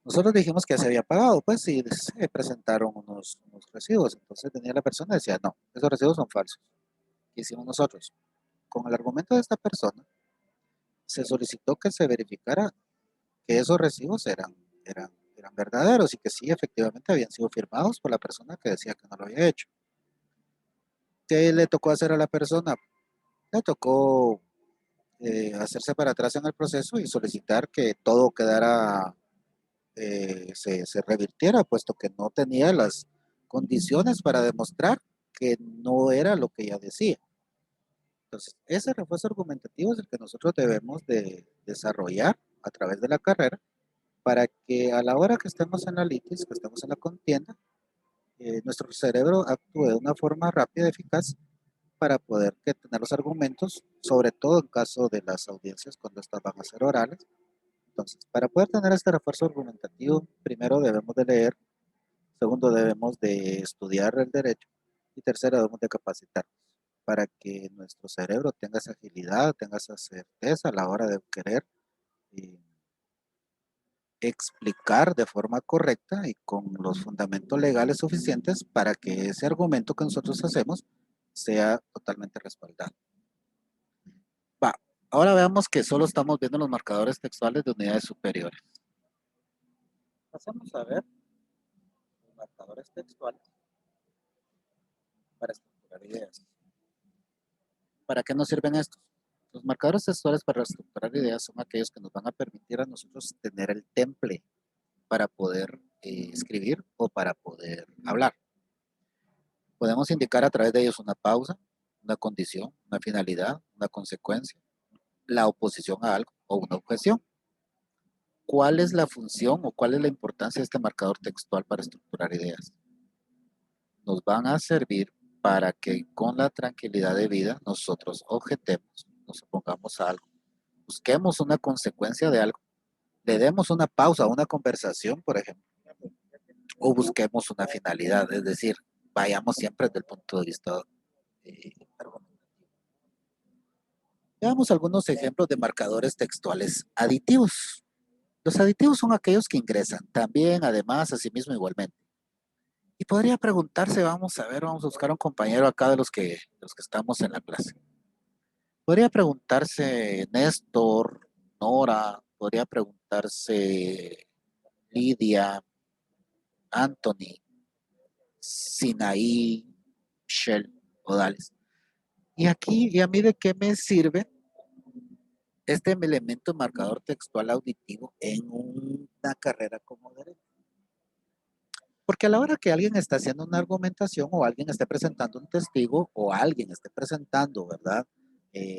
Nosotros dijimos que ya se había pagado, pues, y se presentaron unos recibos. Entonces venía la persona y decía, no, esos recibos son falsos. ¿Qué hicimos nosotros? Con el argumento de esta persona, se solicitó que se verificara que esos recibos eran verdaderos y que sí, efectivamente, habían sido firmados por la persona que decía que no lo había hecho. ¿Qué le tocó hacer a la persona? Le tocó hacerse para atrás en el proceso y solicitar que todo quedara, se revirtiera, puesto que no tenía las condiciones para demostrar que no era lo que ella decía. Entonces, ese refuerzo argumentativo es el que nosotros debemos de desarrollar a través de la carrera para que a la hora que estemos en la litis, que estemos en la contienda, nuestro cerebro actúe de una forma rápida y eficaz para poder tener los argumentos, sobre todo en caso de las audiencias cuando estas van a ser orales. Entonces, para poder tener este refuerzo argumentativo, primero debemos de leer, segundo debemos de estudiar el derecho y tercero debemos de capacitarnos para que nuestro cerebro tenga esa agilidad, tenga esa certeza a la hora de querer explicar de forma correcta y con los fundamentos legales suficientes para que ese argumento que nosotros hacemos sea totalmente respaldado. Va, ahora veamos que solo estamos viendo los marcadores textuales de unidades superiores. Pasamos a ver los marcadores textuales para estructurar ideas. ¿Para qué nos sirven estos? Los marcadores textuales para estructurar ideas son aquellos que nos van a permitir a nosotros tener el temple para poder escribir o para poder hablar. Podemos indicar a través de ellos una pausa, una condición, una finalidad, una consecuencia, la oposición a algo o una objeción. ¿Cuál es la función o cuál es la importancia de este marcador textual para estructurar ideas? Nos van a servir para que con la tranquilidad de vida nosotros objetemos, nos opongamos a algo, busquemos una consecuencia de algo, le demos una pausa a una conversación, por ejemplo, o busquemos una finalidad, es decir, vayamos siempre desde el punto de vista argumentativo. Veamos algunos ejemplos de marcadores textuales aditivos. Los aditivos son aquellos que ingresan, también, además, asimismo, igualmente. Y podría preguntarse, vamos a ver, vamos a buscar un compañero acá de los que estamos en la clase. Podría preguntarse Néstor, Nora, podría preguntarse Lidia, Anthony, Sinaí, Michelle, Odales. Y aquí, ¿y a mí de qué me sirve este elemento marcador textual auditivo en una carrera como derecho? Porque a la hora que alguien está haciendo una argumentación o alguien esté presentando un testigo o alguien esté presentando, ¿verdad?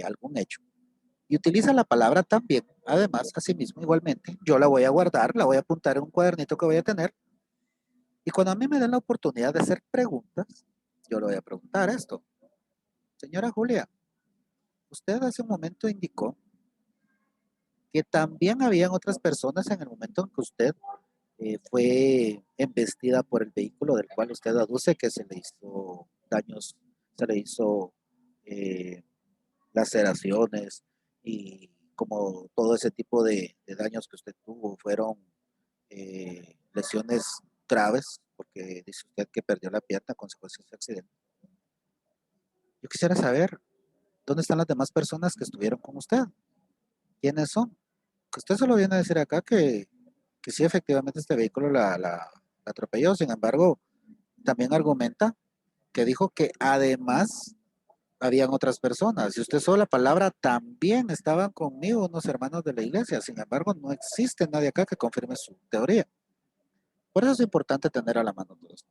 Algún hecho y utiliza la palabra también, además, asimismo, igualmente, yo la voy a guardar, la voy a apuntar en un cuadernito que voy a tener y cuando a mí me den la oportunidad de hacer preguntas, yo le voy a preguntar esto. Señora Julia, usted hace un momento indicó que también habían otras personas en el momento en que usted fue embestida por el vehículo del cual usted aduce que se le hizo daños, se le hizo laceraciones y como todo ese tipo de daños que usted tuvo fueron lesiones graves, porque dice usted que perdió la pierna a consecuencia de ese accidente. Yo quisiera saber, ¿dónde están las demás personas que estuvieron con usted? ¿Quiénes son? Que usted solo viene a decir acá que sí, efectivamente este vehículo la atropelló, sin embargo, también argumenta que dijo que además habían otras personas. Y usted solo la palabra también estaban conmigo unos hermanos de la iglesia. Sin embargo, no existe nadie acá que confirme su teoría. Por eso es importante tener a la mano todo esto.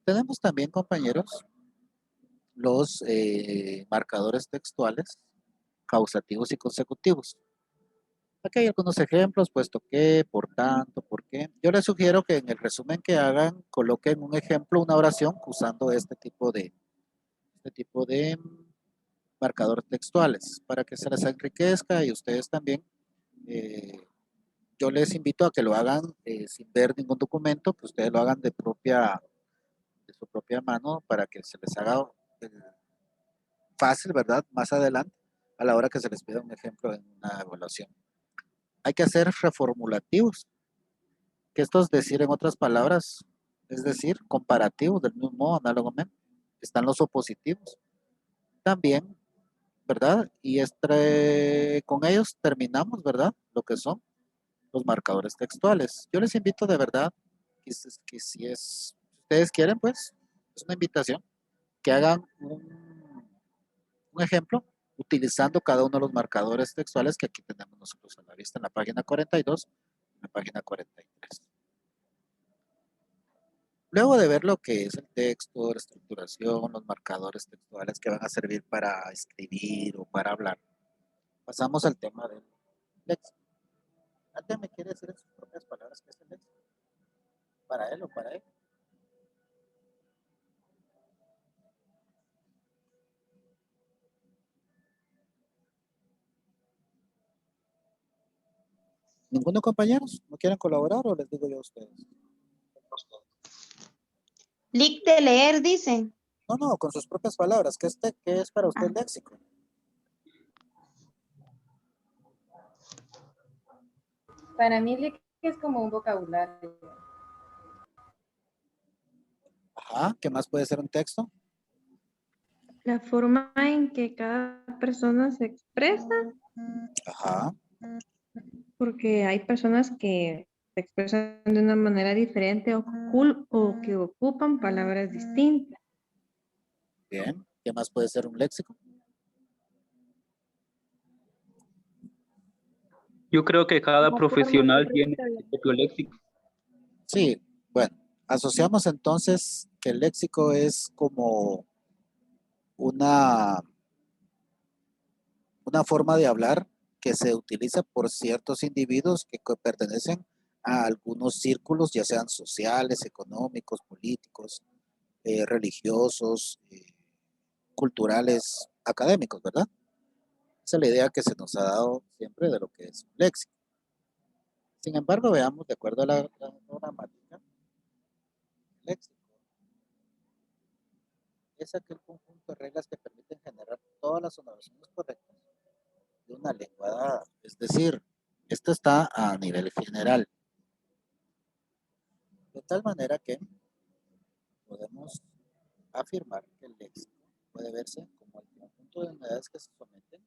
Tenemos también, compañeros, los marcadores textuales, causativos y consecutivos. Aquí hay algunos ejemplos, puesto que, por tanto, por qué. Yo les sugiero que en el resumen que hagan, coloquen un ejemplo, una oración usando este tipo de marcadores textuales para que se les enriquezca y ustedes también. Yo les invito a que lo hagan sin ver ningún documento, que ustedes lo hagan de su propia mano para que se les haga fácil, ¿verdad? Más adelante, a la hora que se les pida un ejemplo en una evaluación. Hay que hacer reformulativos, que esto es decir en otras palabras, es decir, comparativos del mismo modo, análogamente. Están los opositivos. También, ¿verdad? Y con ellos terminamos, ¿verdad? Lo que son los marcadores textuales. Yo les invito de verdad que si ustedes quieren, pues, es una invitación, que hagan un ejemplo utilizando cada uno de los marcadores textuales que aquí tenemos nosotros a la vista en la página 42 y en la página 43. Luego de ver lo que es el texto, la estructuración, los marcadores textuales que van a servir para escribir o para hablar, pasamos al tema del léxico. ¿Alguien me quiere decir en sus propias palabras qué es el léxico? ¿Para él o para él? ¿Ninguno, compañeros? ¿No quieren colaborar o les digo yo a ustedes? Lic de leer, dice. No, con sus propias palabras. ¿Qué es para usted el léxico? Para mí es como un vocabulario. Ajá, ¿qué más puede ser un texto? La forma en que cada persona se expresa, Ajá, porque hay personas que se expresan de una manera diferente o que ocupan palabras distintas. bien. ¿Qué más puede ser un léxico? Yo creo que cada La forma profesional tiene correcta su propio léxico. Sí, bueno, asociamos entonces que el léxico es como una forma de hablar que se utiliza por ciertos individuos que pertenecen a algunos círculos, ya sean sociales, económicos, políticos, religiosos, culturales, académicos, ¿verdad? Esa es la idea que se nos ha dado siempre de lo que es un léxico. Sin embargo, veamos, de acuerdo a la gramática, el léxico es aquel conjunto de reglas que permiten generar todas las oraciones correctas de una lengua dada. Es decir, esto está a nivel general. De tal manera que podemos afirmar que el léxico puede verse como el conjunto de unidades que se someten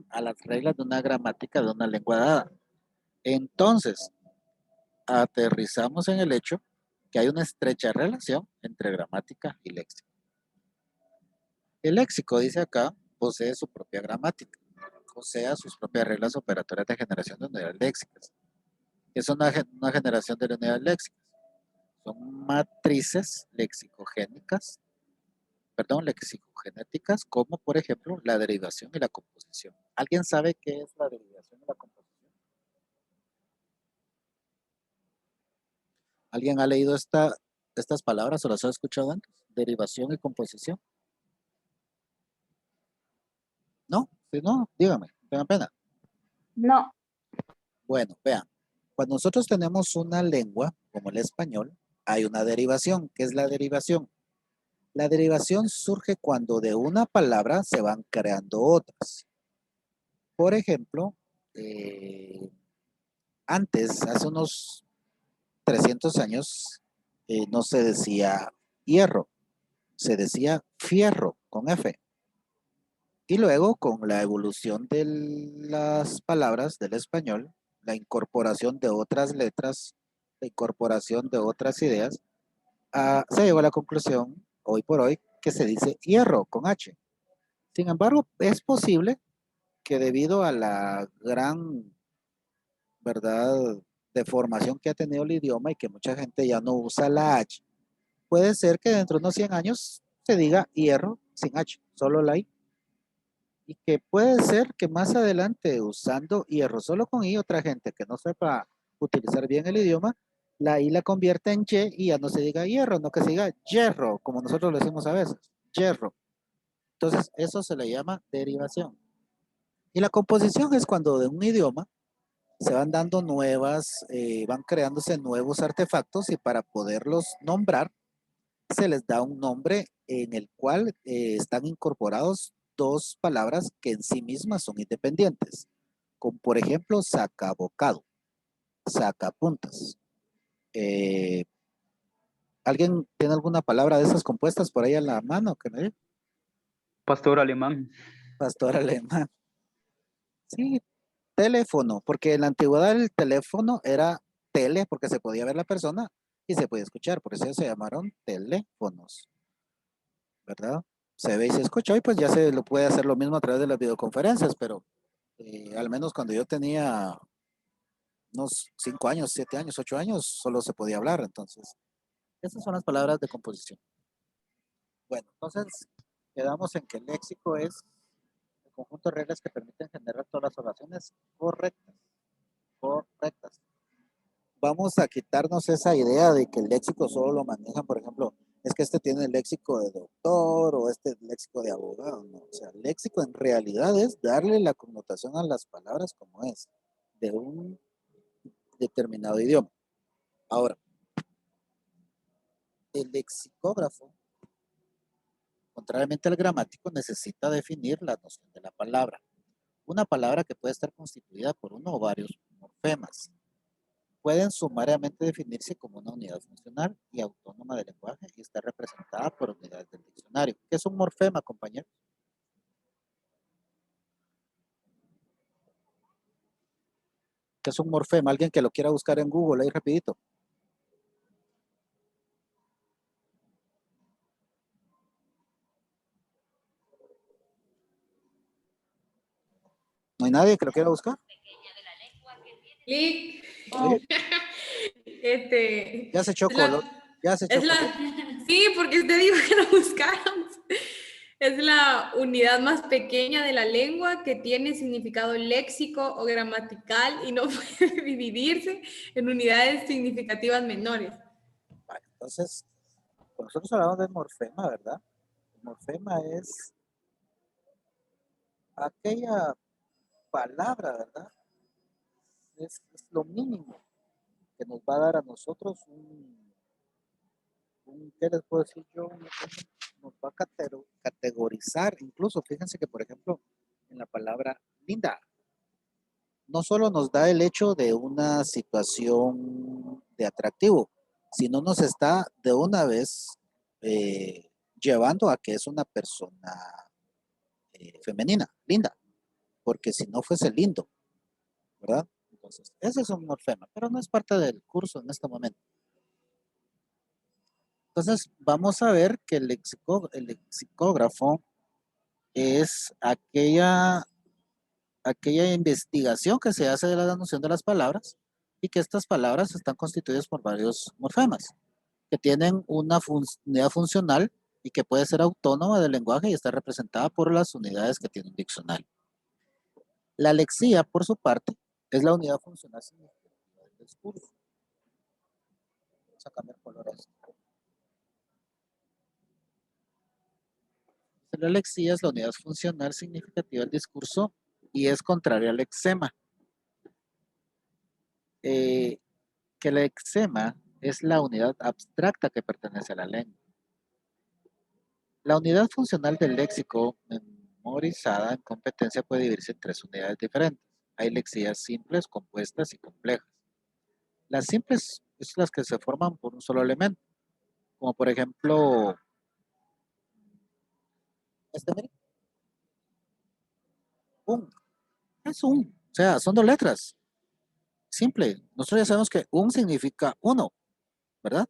a las reglas de una gramática de una lengua dada. Entonces, aterrizamos en el hecho que hay una estrecha relación entre gramática y léxico. El léxico, dice acá, posee su propia gramática, o sea, sus propias reglas operatorias de generación de unidades léxicas. Es una generación de unidades léxicas. Son matrices lexicogénicas, lexicogenéticas, como por ejemplo la derivación y la composición. ¿Alguien sabe qué es la derivación y la composición? ¿Alguien ha leído estas palabras o las ha escuchado antes? Derivación y composición. ¿No? Si no, dígame, tengan pena. No, Bueno, vean, cuando nosotros tenemos una lengua, como el español, hay una derivación. ¿Qué es la derivación? La derivación surge cuando de una palabra se van creando otras. Por ejemplo, Antes, hace unos 300 años, no se decía hierro, se decía fierro con F. Y luego, con la evolución de las palabras del español, la incorporación de otras letras, la incorporación de otras ideas, se llegó a la conclusión, hoy por hoy, que se dice hierro con H. Sin embargo, es posible que debido a la gran, ¿verdad?, deformación que ha tenido el idioma y que mucha gente ya no usa la H, puede ser que dentro de unos 100 años se diga hierro sin H, solo la I. Y que puede ser que más adelante, usando hierro solo con I, otra gente que no sepa utilizar bien el idioma, la I la convierte en Y y ya no se diga hierro, no que se diga hierro, como nosotros lo decimos a veces, hierro. Entonces, eso se le llama derivación. Y la composición es cuando de un idioma se van dando nuevas, van creándose nuevos artefactos y para poderlos nombrar, se les da un nombre en el cual están incorporados dos palabras que en sí mismas son independientes, como por ejemplo sacabocado, sacapuntas. ¿Alguien tiene alguna palabra de esas compuestas por ahí a la mano? Que me diga? Pastor alemán. Pastor alemán. Sí, teléfono, porque en la antigüedad el teléfono era tele, porque se podía ver la persona y se podía escuchar, por eso se llamaron teléfonos, ¿verdad? Se ve y se escucha, y pues ya se lo puede hacer lo mismo a través de las videoconferencias, pero al menos cuando yo tenía unos 5 años, 7 años, 8 años, solo se podía hablar, entonces, esas son las palabras de composición. Bueno, entonces, quedamos en que el léxico es el conjunto de reglas que permiten generar todas las oraciones correctas, correctas. Vamos a quitarnos esa idea de que el léxico solo lo manejan, por ejemplo, es que este tiene el léxico de doctor o este el léxico de abogado, no. O sea, el léxico en realidad es darle la connotación a las palabras como es, de un determinado idioma. Ahora, el lexicógrafo, contrariamente al gramático, necesita definir la noción de la palabra. Una palabra que puede estar constituida por uno o varios morfemas. Pueden sumariamente definirse como una unidad funcional y autónoma del lenguaje y está representada por unidades del diccionario. ¿Qué es un morfema, compañero? ¿Qué es un morfema? Alguien que lo quiera buscar en Google ahí rapidito. ¿No hay nadie que lo quiera buscar? Lick. Sí. Ya se echó color. Ya se echó color. Sí, porque usted dijo que lo buscáramos. Es la unidad más pequeña de la lengua que tiene significado léxico o gramatical y no puede dividirse en unidades significativas menores. Vale, entonces, nosotros hablamos de morfema, ¿verdad? El morfema es aquella palabra, ¿verdad? Es lo mínimo que nos va a dar a nosotros ¿qué les puedo decir yo? Nos va a categorizar, incluso fíjense que por ejemplo en la palabra linda, no solo nos da el hecho de una situación de atractivo, sino nos está de una vez llevando a que es una persona femenina, linda, porque si no fuese lindo, ¿verdad? Entonces, ese es un morfema, pero no es parte del curso en este momento. Entonces, vamos a ver que el lexicógrafo es aquella investigación que se hace de la noción de las palabras y que estas palabras están constituidas por varios morfemas que tienen una unidad funcional y que puede ser autónoma del lenguaje y está representada por las unidades que tiene un diccionario. La lexía, por su parte, es la unidad funcional significativa del discurso. Vamos a cambiar color a esto. La lexía es la unidad funcional significativa del discurso y es contraria al lexema. Que el lexema es la unidad abstracta que pertenece a la lengua. La unidad funcional del léxico memorizada en competencia puede dividirse en tres unidades diferentes. Hay lexías simples, compuestas y complejas. Las simples es las que se forman por un solo elemento. Como por ejemplo, mire, un, es un, o sea, son dos letras. Simple. Nosotros ya sabemos que un significa uno, ¿verdad?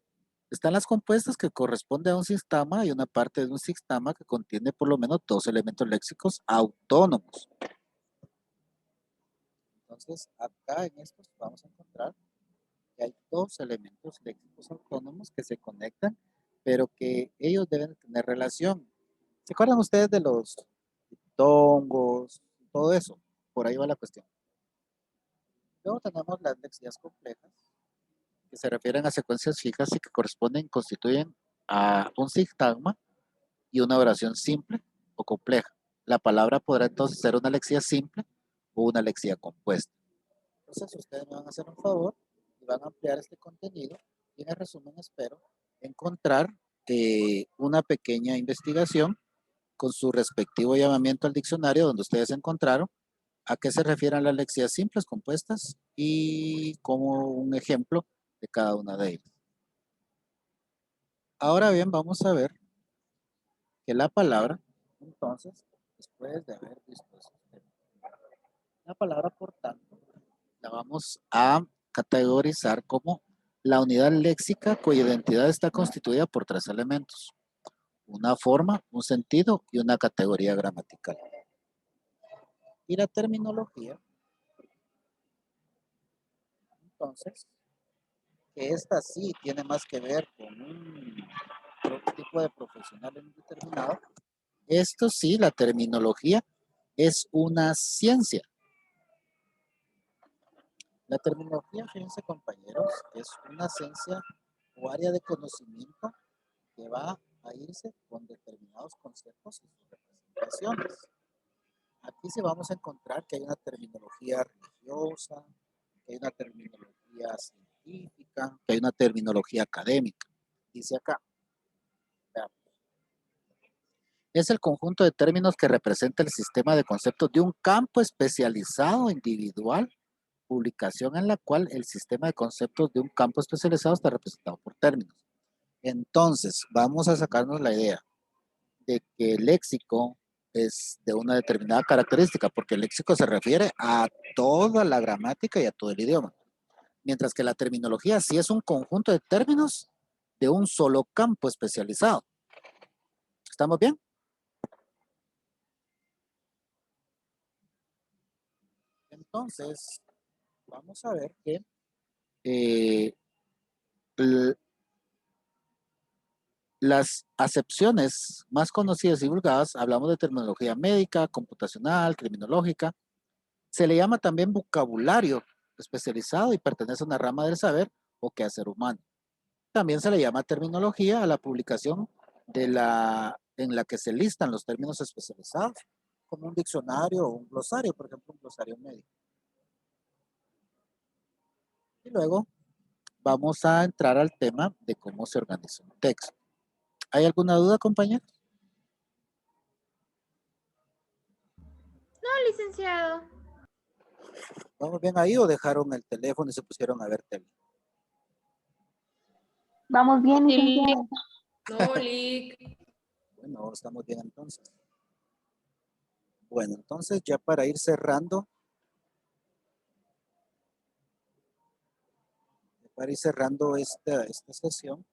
Están las compuestas que corresponden a un sistema y una parte de un sistema que contiene por lo menos dos elementos léxicos autónomos. Entonces, acá en estos vamos a encontrar que hay dos elementos léxicos autónomos que se conectan, pero que ellos deben tener relación. ¿Se acuerdan ustedes de los diptongos, todo eso? Por ahí va la cuestión. Luego tenemos las lexías complejas, que se refieren a secuencias fijas y que constituyen a un sintagma y una oración simple o compleja. La palabra podrá entonces ser una lexía simple o una lexía compuesta. Entonces ustedes me van a hacer un favor y van a ampliar este contenido y en el resumen espero encontrar una pequeña investigación con su respectivo llamamiento al diccionario donde ustedes encontraron a qué se refieren las lexías simples, compuestas y como un ejemplo de cada una de ellas. Ahora bien, vamos a ver que la palabra, entonces, después de haber visto eso, la palabra, por tanto, la vamos a categorizar como la unidad léxica cuya identidad está constituida por tres elementos: una forma, un sentido y una categoría gramatical. Y la terminología, entonces, que esta sí tiene más que ver con un tipo de profesional indeterminado. Esto sí, la terminología es una ciencia. La terminología, fíjense compañeros, es una ciencia o área de conocimiento que va a irse con determinados conceptos y sus representaciones. Aquí sí vamos a encontrar que hay una terminología religiosa, que hay una terminología científica, que hay una terminología académica. Dice acá, veamos. Es el conjunto de términos que representa el sistema de conceptos de un campo especializado individual, publicación en la cual el sistema de conceptos de un campo especializado está representado por términos. Entonces, vamos a sacarnos la idea de que el léxico es de una determinada característica, porque el léxico se refiere a toda la gramática y a todo el idioma. Mientras que la terminología sí es un conjunto de términos de un solo campo especializado. ¿Estamos bien? Entonces, vamos a ver que las acepciones más conocidas y divulgadas, hablamos de terminología médica, computacional, criminológica. Se le llama también vocabulario especializado y pertenece a una rama del saber o quehacer humano. También se le llama terminología a la publicación en la que se listan los términos especializados, como un diccionario o un glosario, por ejemplo, un glosario médico. Y luego vamos a entrar al tema de cómo se organiza un texto. ¿Hay alguna duda, compañeros? No, licenciado. ¿Vamos bien ahí o dejaron el teléfono y se pusieron a ver tele? Vamos bien, Sí. licenciado. No, Lick. Bueno, estamos bien entonces. Bueno, entonces ya para ir cerrando, esta sesión,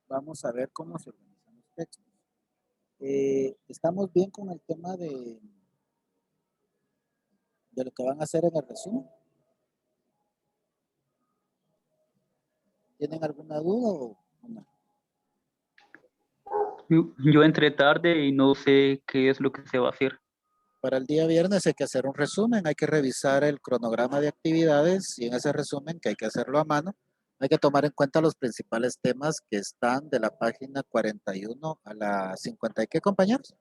vamos a ver cómo se organizan los textos. Estamos bien con el tema de lo que van a hacer en el resumen. ¿Tienen alguna duda o no? Yo entré tarde y no sé qué es lo que se va a hacer. Para el día viernes hay que hacer un resumen, hay que revisar el cronograma de actividades y en ese resumen, que hay que hacerlo a mano, hay que tomar en cuenta los principales temas que están de la página 41 a la 50. ¿Y qué, compañeros?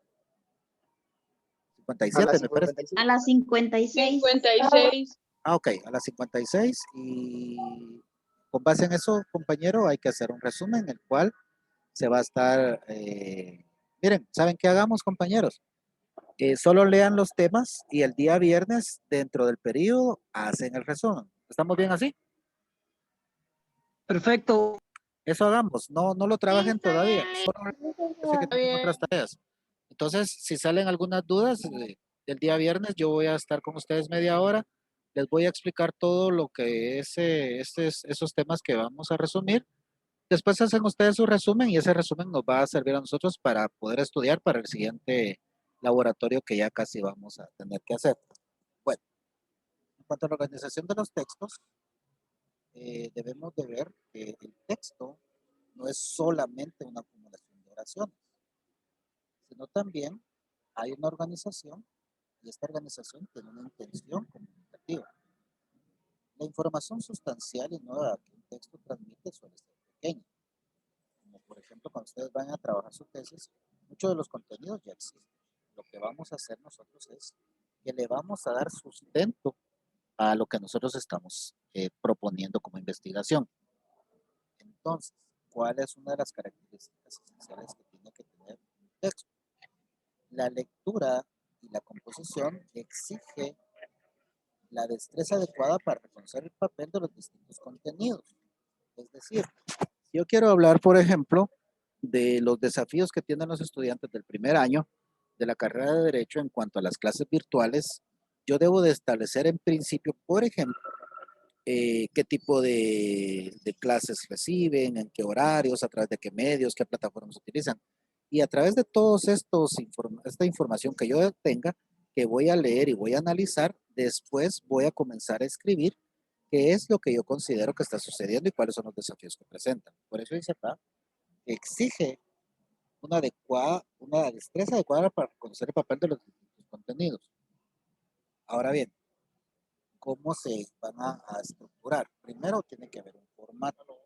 57, me parece. A las 56. 56. Ah, ok, a las 56 y con base en eso, compañero, hay que hacer un resumen en el cual se va a estar, miren, ¿saben qué hagamos, compañeros? Solo lean los temas y el día viernes, dentro del periodo, hacen el resumen. ¿Estamos bien así? Perfecto. Eso hagamos, no lo trabajen está todavía, bien, solo sé que tienen otras tareas. Entonces, si salen algunas dudas del día viernes, yo voy a estar con ustedes media hora, les voy a explicar todo lo que es esos temas que vamos a resumir. Después hacen ustedes su resumen y ese resumen nos va a servir a nosotros para poder estudiar para el siguiente laboratorio que ya casi vamos a tener que hacer. Bueno, en cuanto a la organización de los textos, debemos de ver que el texto no es solamente una acumulación de oraciones, sino también hay una organización y esta organización tiene una intención comunicativa. La información sustancial y nueva que un texto transmite suele ser pequeña. Como por ejemplo, cuando ustedes van a trabajar su tesis, muchos de los contenidos ya existen. Lo que vamos a hacer nosotros es que le vamos a dar sustento a lo que nosotros estamos proponiendo como investigación. Entonces, ¿cuál es una de las características esenciales que tiene que tener un texto? La lectura y la composición exige la destreza adecuada para reconocer el papel de los distintos contenidos. Es decir, si yo quiero hablar, por ejemplo, de los desafíos que tienen los estudiantes del primer año de la carrera de Derecho en cuanto a las clases virtuales, yo debo de establecer en principio, por ejemplo, qué tipo de clases reciben, en qué horarios, a través de qué medios, qué plataformas utilizan. Y a través de todos esta información que yo tenga, que voy a leer y voy a analizar, después voy a comenzar a escribir qué es lo que yo considero que está sucediendo y cuáles son los desafíos que presentan. Por eso dice acá, que exige una destreza adecuada para conocer el papel de los distintos contenidos. Ahora bien, ¿cómo se van a estructurar? Primero tiene que haber un formato.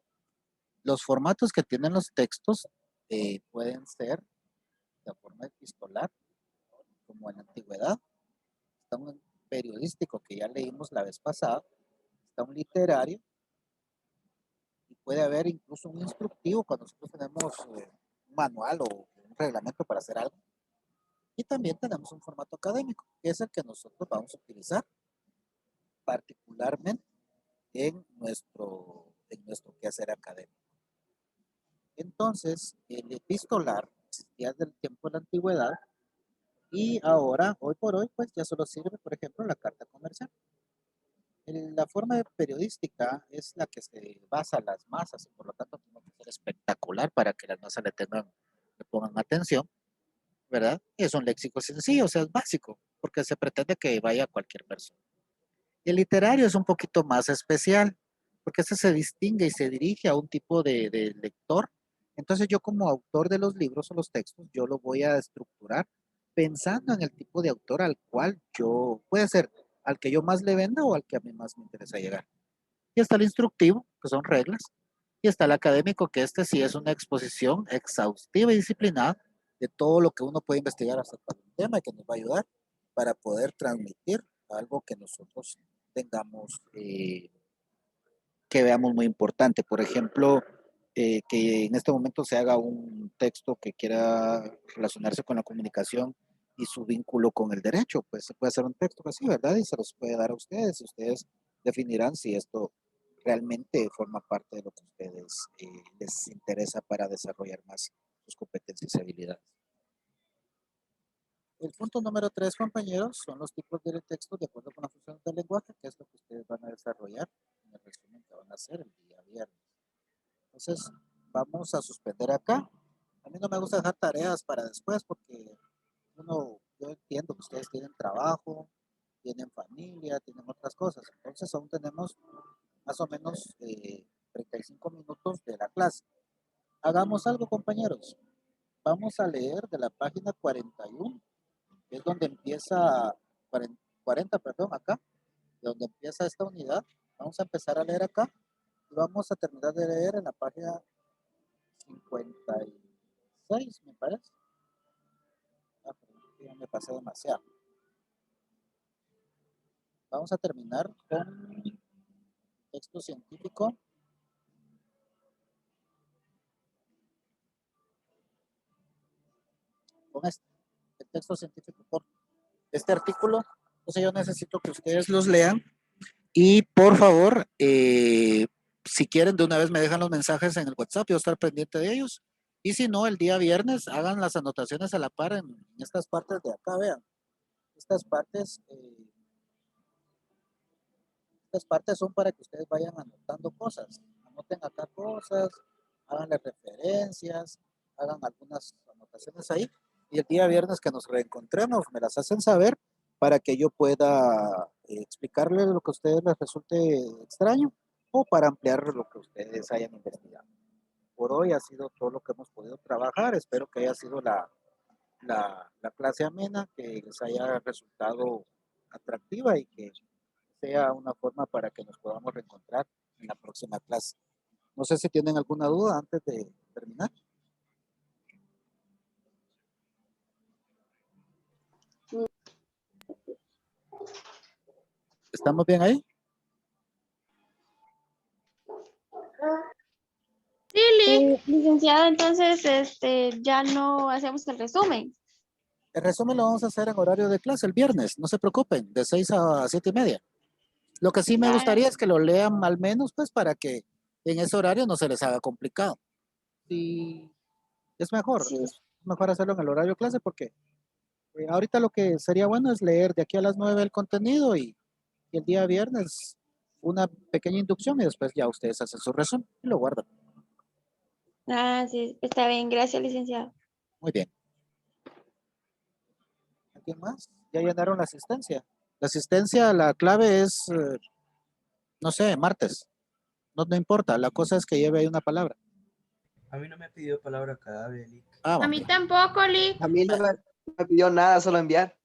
Los formatos que tienen los textos pueden ser de forma epistolar, como en la antigüedad. Está un periodístico que ya leímos la vez pasada, está un literario, y puede haber incluso un instructivo cuando nosotros tenemos un manual o un reglamento para hacer algo. Y también tenemos un formato académico, que es el que nosotros vamos a utilizar particularmente en nuestro quehacer académico. Entonces, el epistolar existía desde el tiempo de la antigüedad y ahora, hoy por hoy, pues ya solo sirve, por ejemplo, la carta comercial. La forma periodística es la que se basa en las masas y por lo tanto tiene que ser espectacular para que las masas le pongan atención, ¿verdad? Es un léxico sencillo, o sea, es básico, porque se pretende que vaya cualquier persona. El literario es un poquito más especial, porque ese se distingue y se dirige a un tipo de lector. Entonces yo como autor de los libros o los textos, yo lo voy a estructurar pensando en el tipo de autor al cual puede ser al que yo más le venda o al que a mí más me interesa llegar. Y está el instructivo, que son reglas, y está el académico, que este sí es una exposición exhaustiva y disciplinada de todo lo que uno puede investigar acerca de un tema y que nos va a ayudar para poder transmitir algo que nosotros tengamos, que veamos muy importante. Por ejemplo, que en este momento se haga un texto que quiera relacionarse con la comunicación y su vínculo con el derecho, pues se puede hacer un texto así, ¿verdad? Y se los puede dar a ustedes y ustedes definirán si esto realmente forma parte de lo que a ustedes les interesa para desarrollar más sus competencias y habilidades. El punto número 3, compañeros, son los tipos de texto de acuerdo con la función del lenguaje, que es lo que ustedes van a desarrollar en el resumen que van a hacer el día viernes. Entonces, vamos a suspender acá. A mí no me gusta dejar tareas para después porque yo entiendo que ustedes tienen trabajo, tienen familia, tienen otras cosas. Entonces, aún tenemos más o menos 35 minutos de la clase. Hagamos algo, compañeros. Vamos a leer de la página 41, que es donde empieza, 40, perdón, acá, de donde empieza esta unidad. Vamos a empezar a leer acá y vamos a terminar de leer en la página 56, me parece. Ya me pasé demasiado. Vamos a terminar con texto científico. Con el texto científico por este artículo. Entonces yo necesito que ustedes los lean y por favor si quieren, de una vez me dejan los mensajes en el WhatsApp, yo voy a estar pendiente de ellos. Y si no, el día viernes hagan las anotaciones a la par en estas partes de acá, vean. Estas partes son para que ustedes vayan anotando cosas. Anoten acá cosas, háganle referencias, hagan algunas anotaciones ahí. Y el día viernes que nos reencontremos, me las hacen saber para que yo pueda explicarles lo que a ustedes les resulte extraño o para ampliar lo que ustedes hayan investigado. Por hoy ha sido todo lo que hemos podido trabajar. Espero que haya sido la clase amena, que les haya resultado atractiva y que sea una forma para que nos podamos reencontrar en la próxima clase. No sé si tienen alguna duda antes de terminar. ¿Estamos bien ahí? Sí, licenciado, entonces ya no hacemos el resumen. El resumen lo vamos a hacer en horario de clase el viernes, no se preocupen, de 6 a 7:30. Lo que sí me gustaría es que lo lean al menos, pues, para que en ese horario no se les haga complicado. Sí, es mejor, Sí. es mejor hacerlo en el horario de clase porque ahorita lo que sería bueno es leer de aquí a las 9 el contenido y el día viernes una pequeña inducción y después ya ustedes hacen su resumen y lo guardan. Ah, sí, está bien, gracias, licenciado. Muy bien. ¿Alguien más? Ya llenaron la asistencia. La asistencia, la clave es, no sé, martes. No importa, la cosa es que lleve ahí una palabra. A mí no me ha pedido palabra cada vez. Ah, A mí tampoco, Lick. A mí no me pidió nada, solo enviar.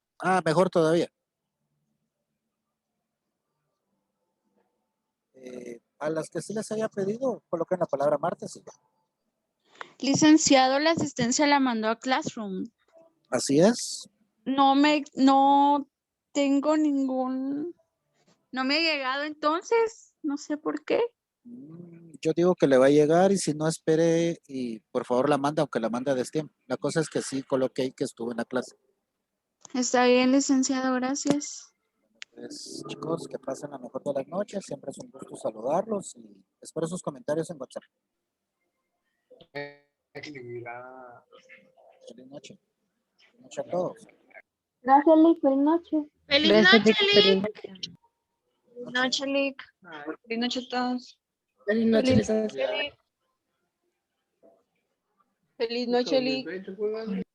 mejor todavía. A las que sí les haya pedido, coloquen la palabra martes y ya. Licenciado, la asistencia la mandó a Classroom. Así es. No tengo no me ha llegado entonces, no sé por qué. Yo digo que le va a llegar y si no espere y por favor la manda, aunque la manda a destiempo. La cosa es que sí coloque ahí que estuvo en la clase. Está bien, licenciado, gracias. Pues chicos, que pasen la mejor de las noches. Siempre es un gusto saludarlos y espero sus comentarios en WhatsApp. Feliz noche. Feliz noche a todos. Gracias, Lick. Feliz noche. Feliz Gracias, noche, Lick. Lick. Buenas noches, Lick. Buenas noches a todos. Feliz noche, Feliz licenciado. Feliz noche, Lick.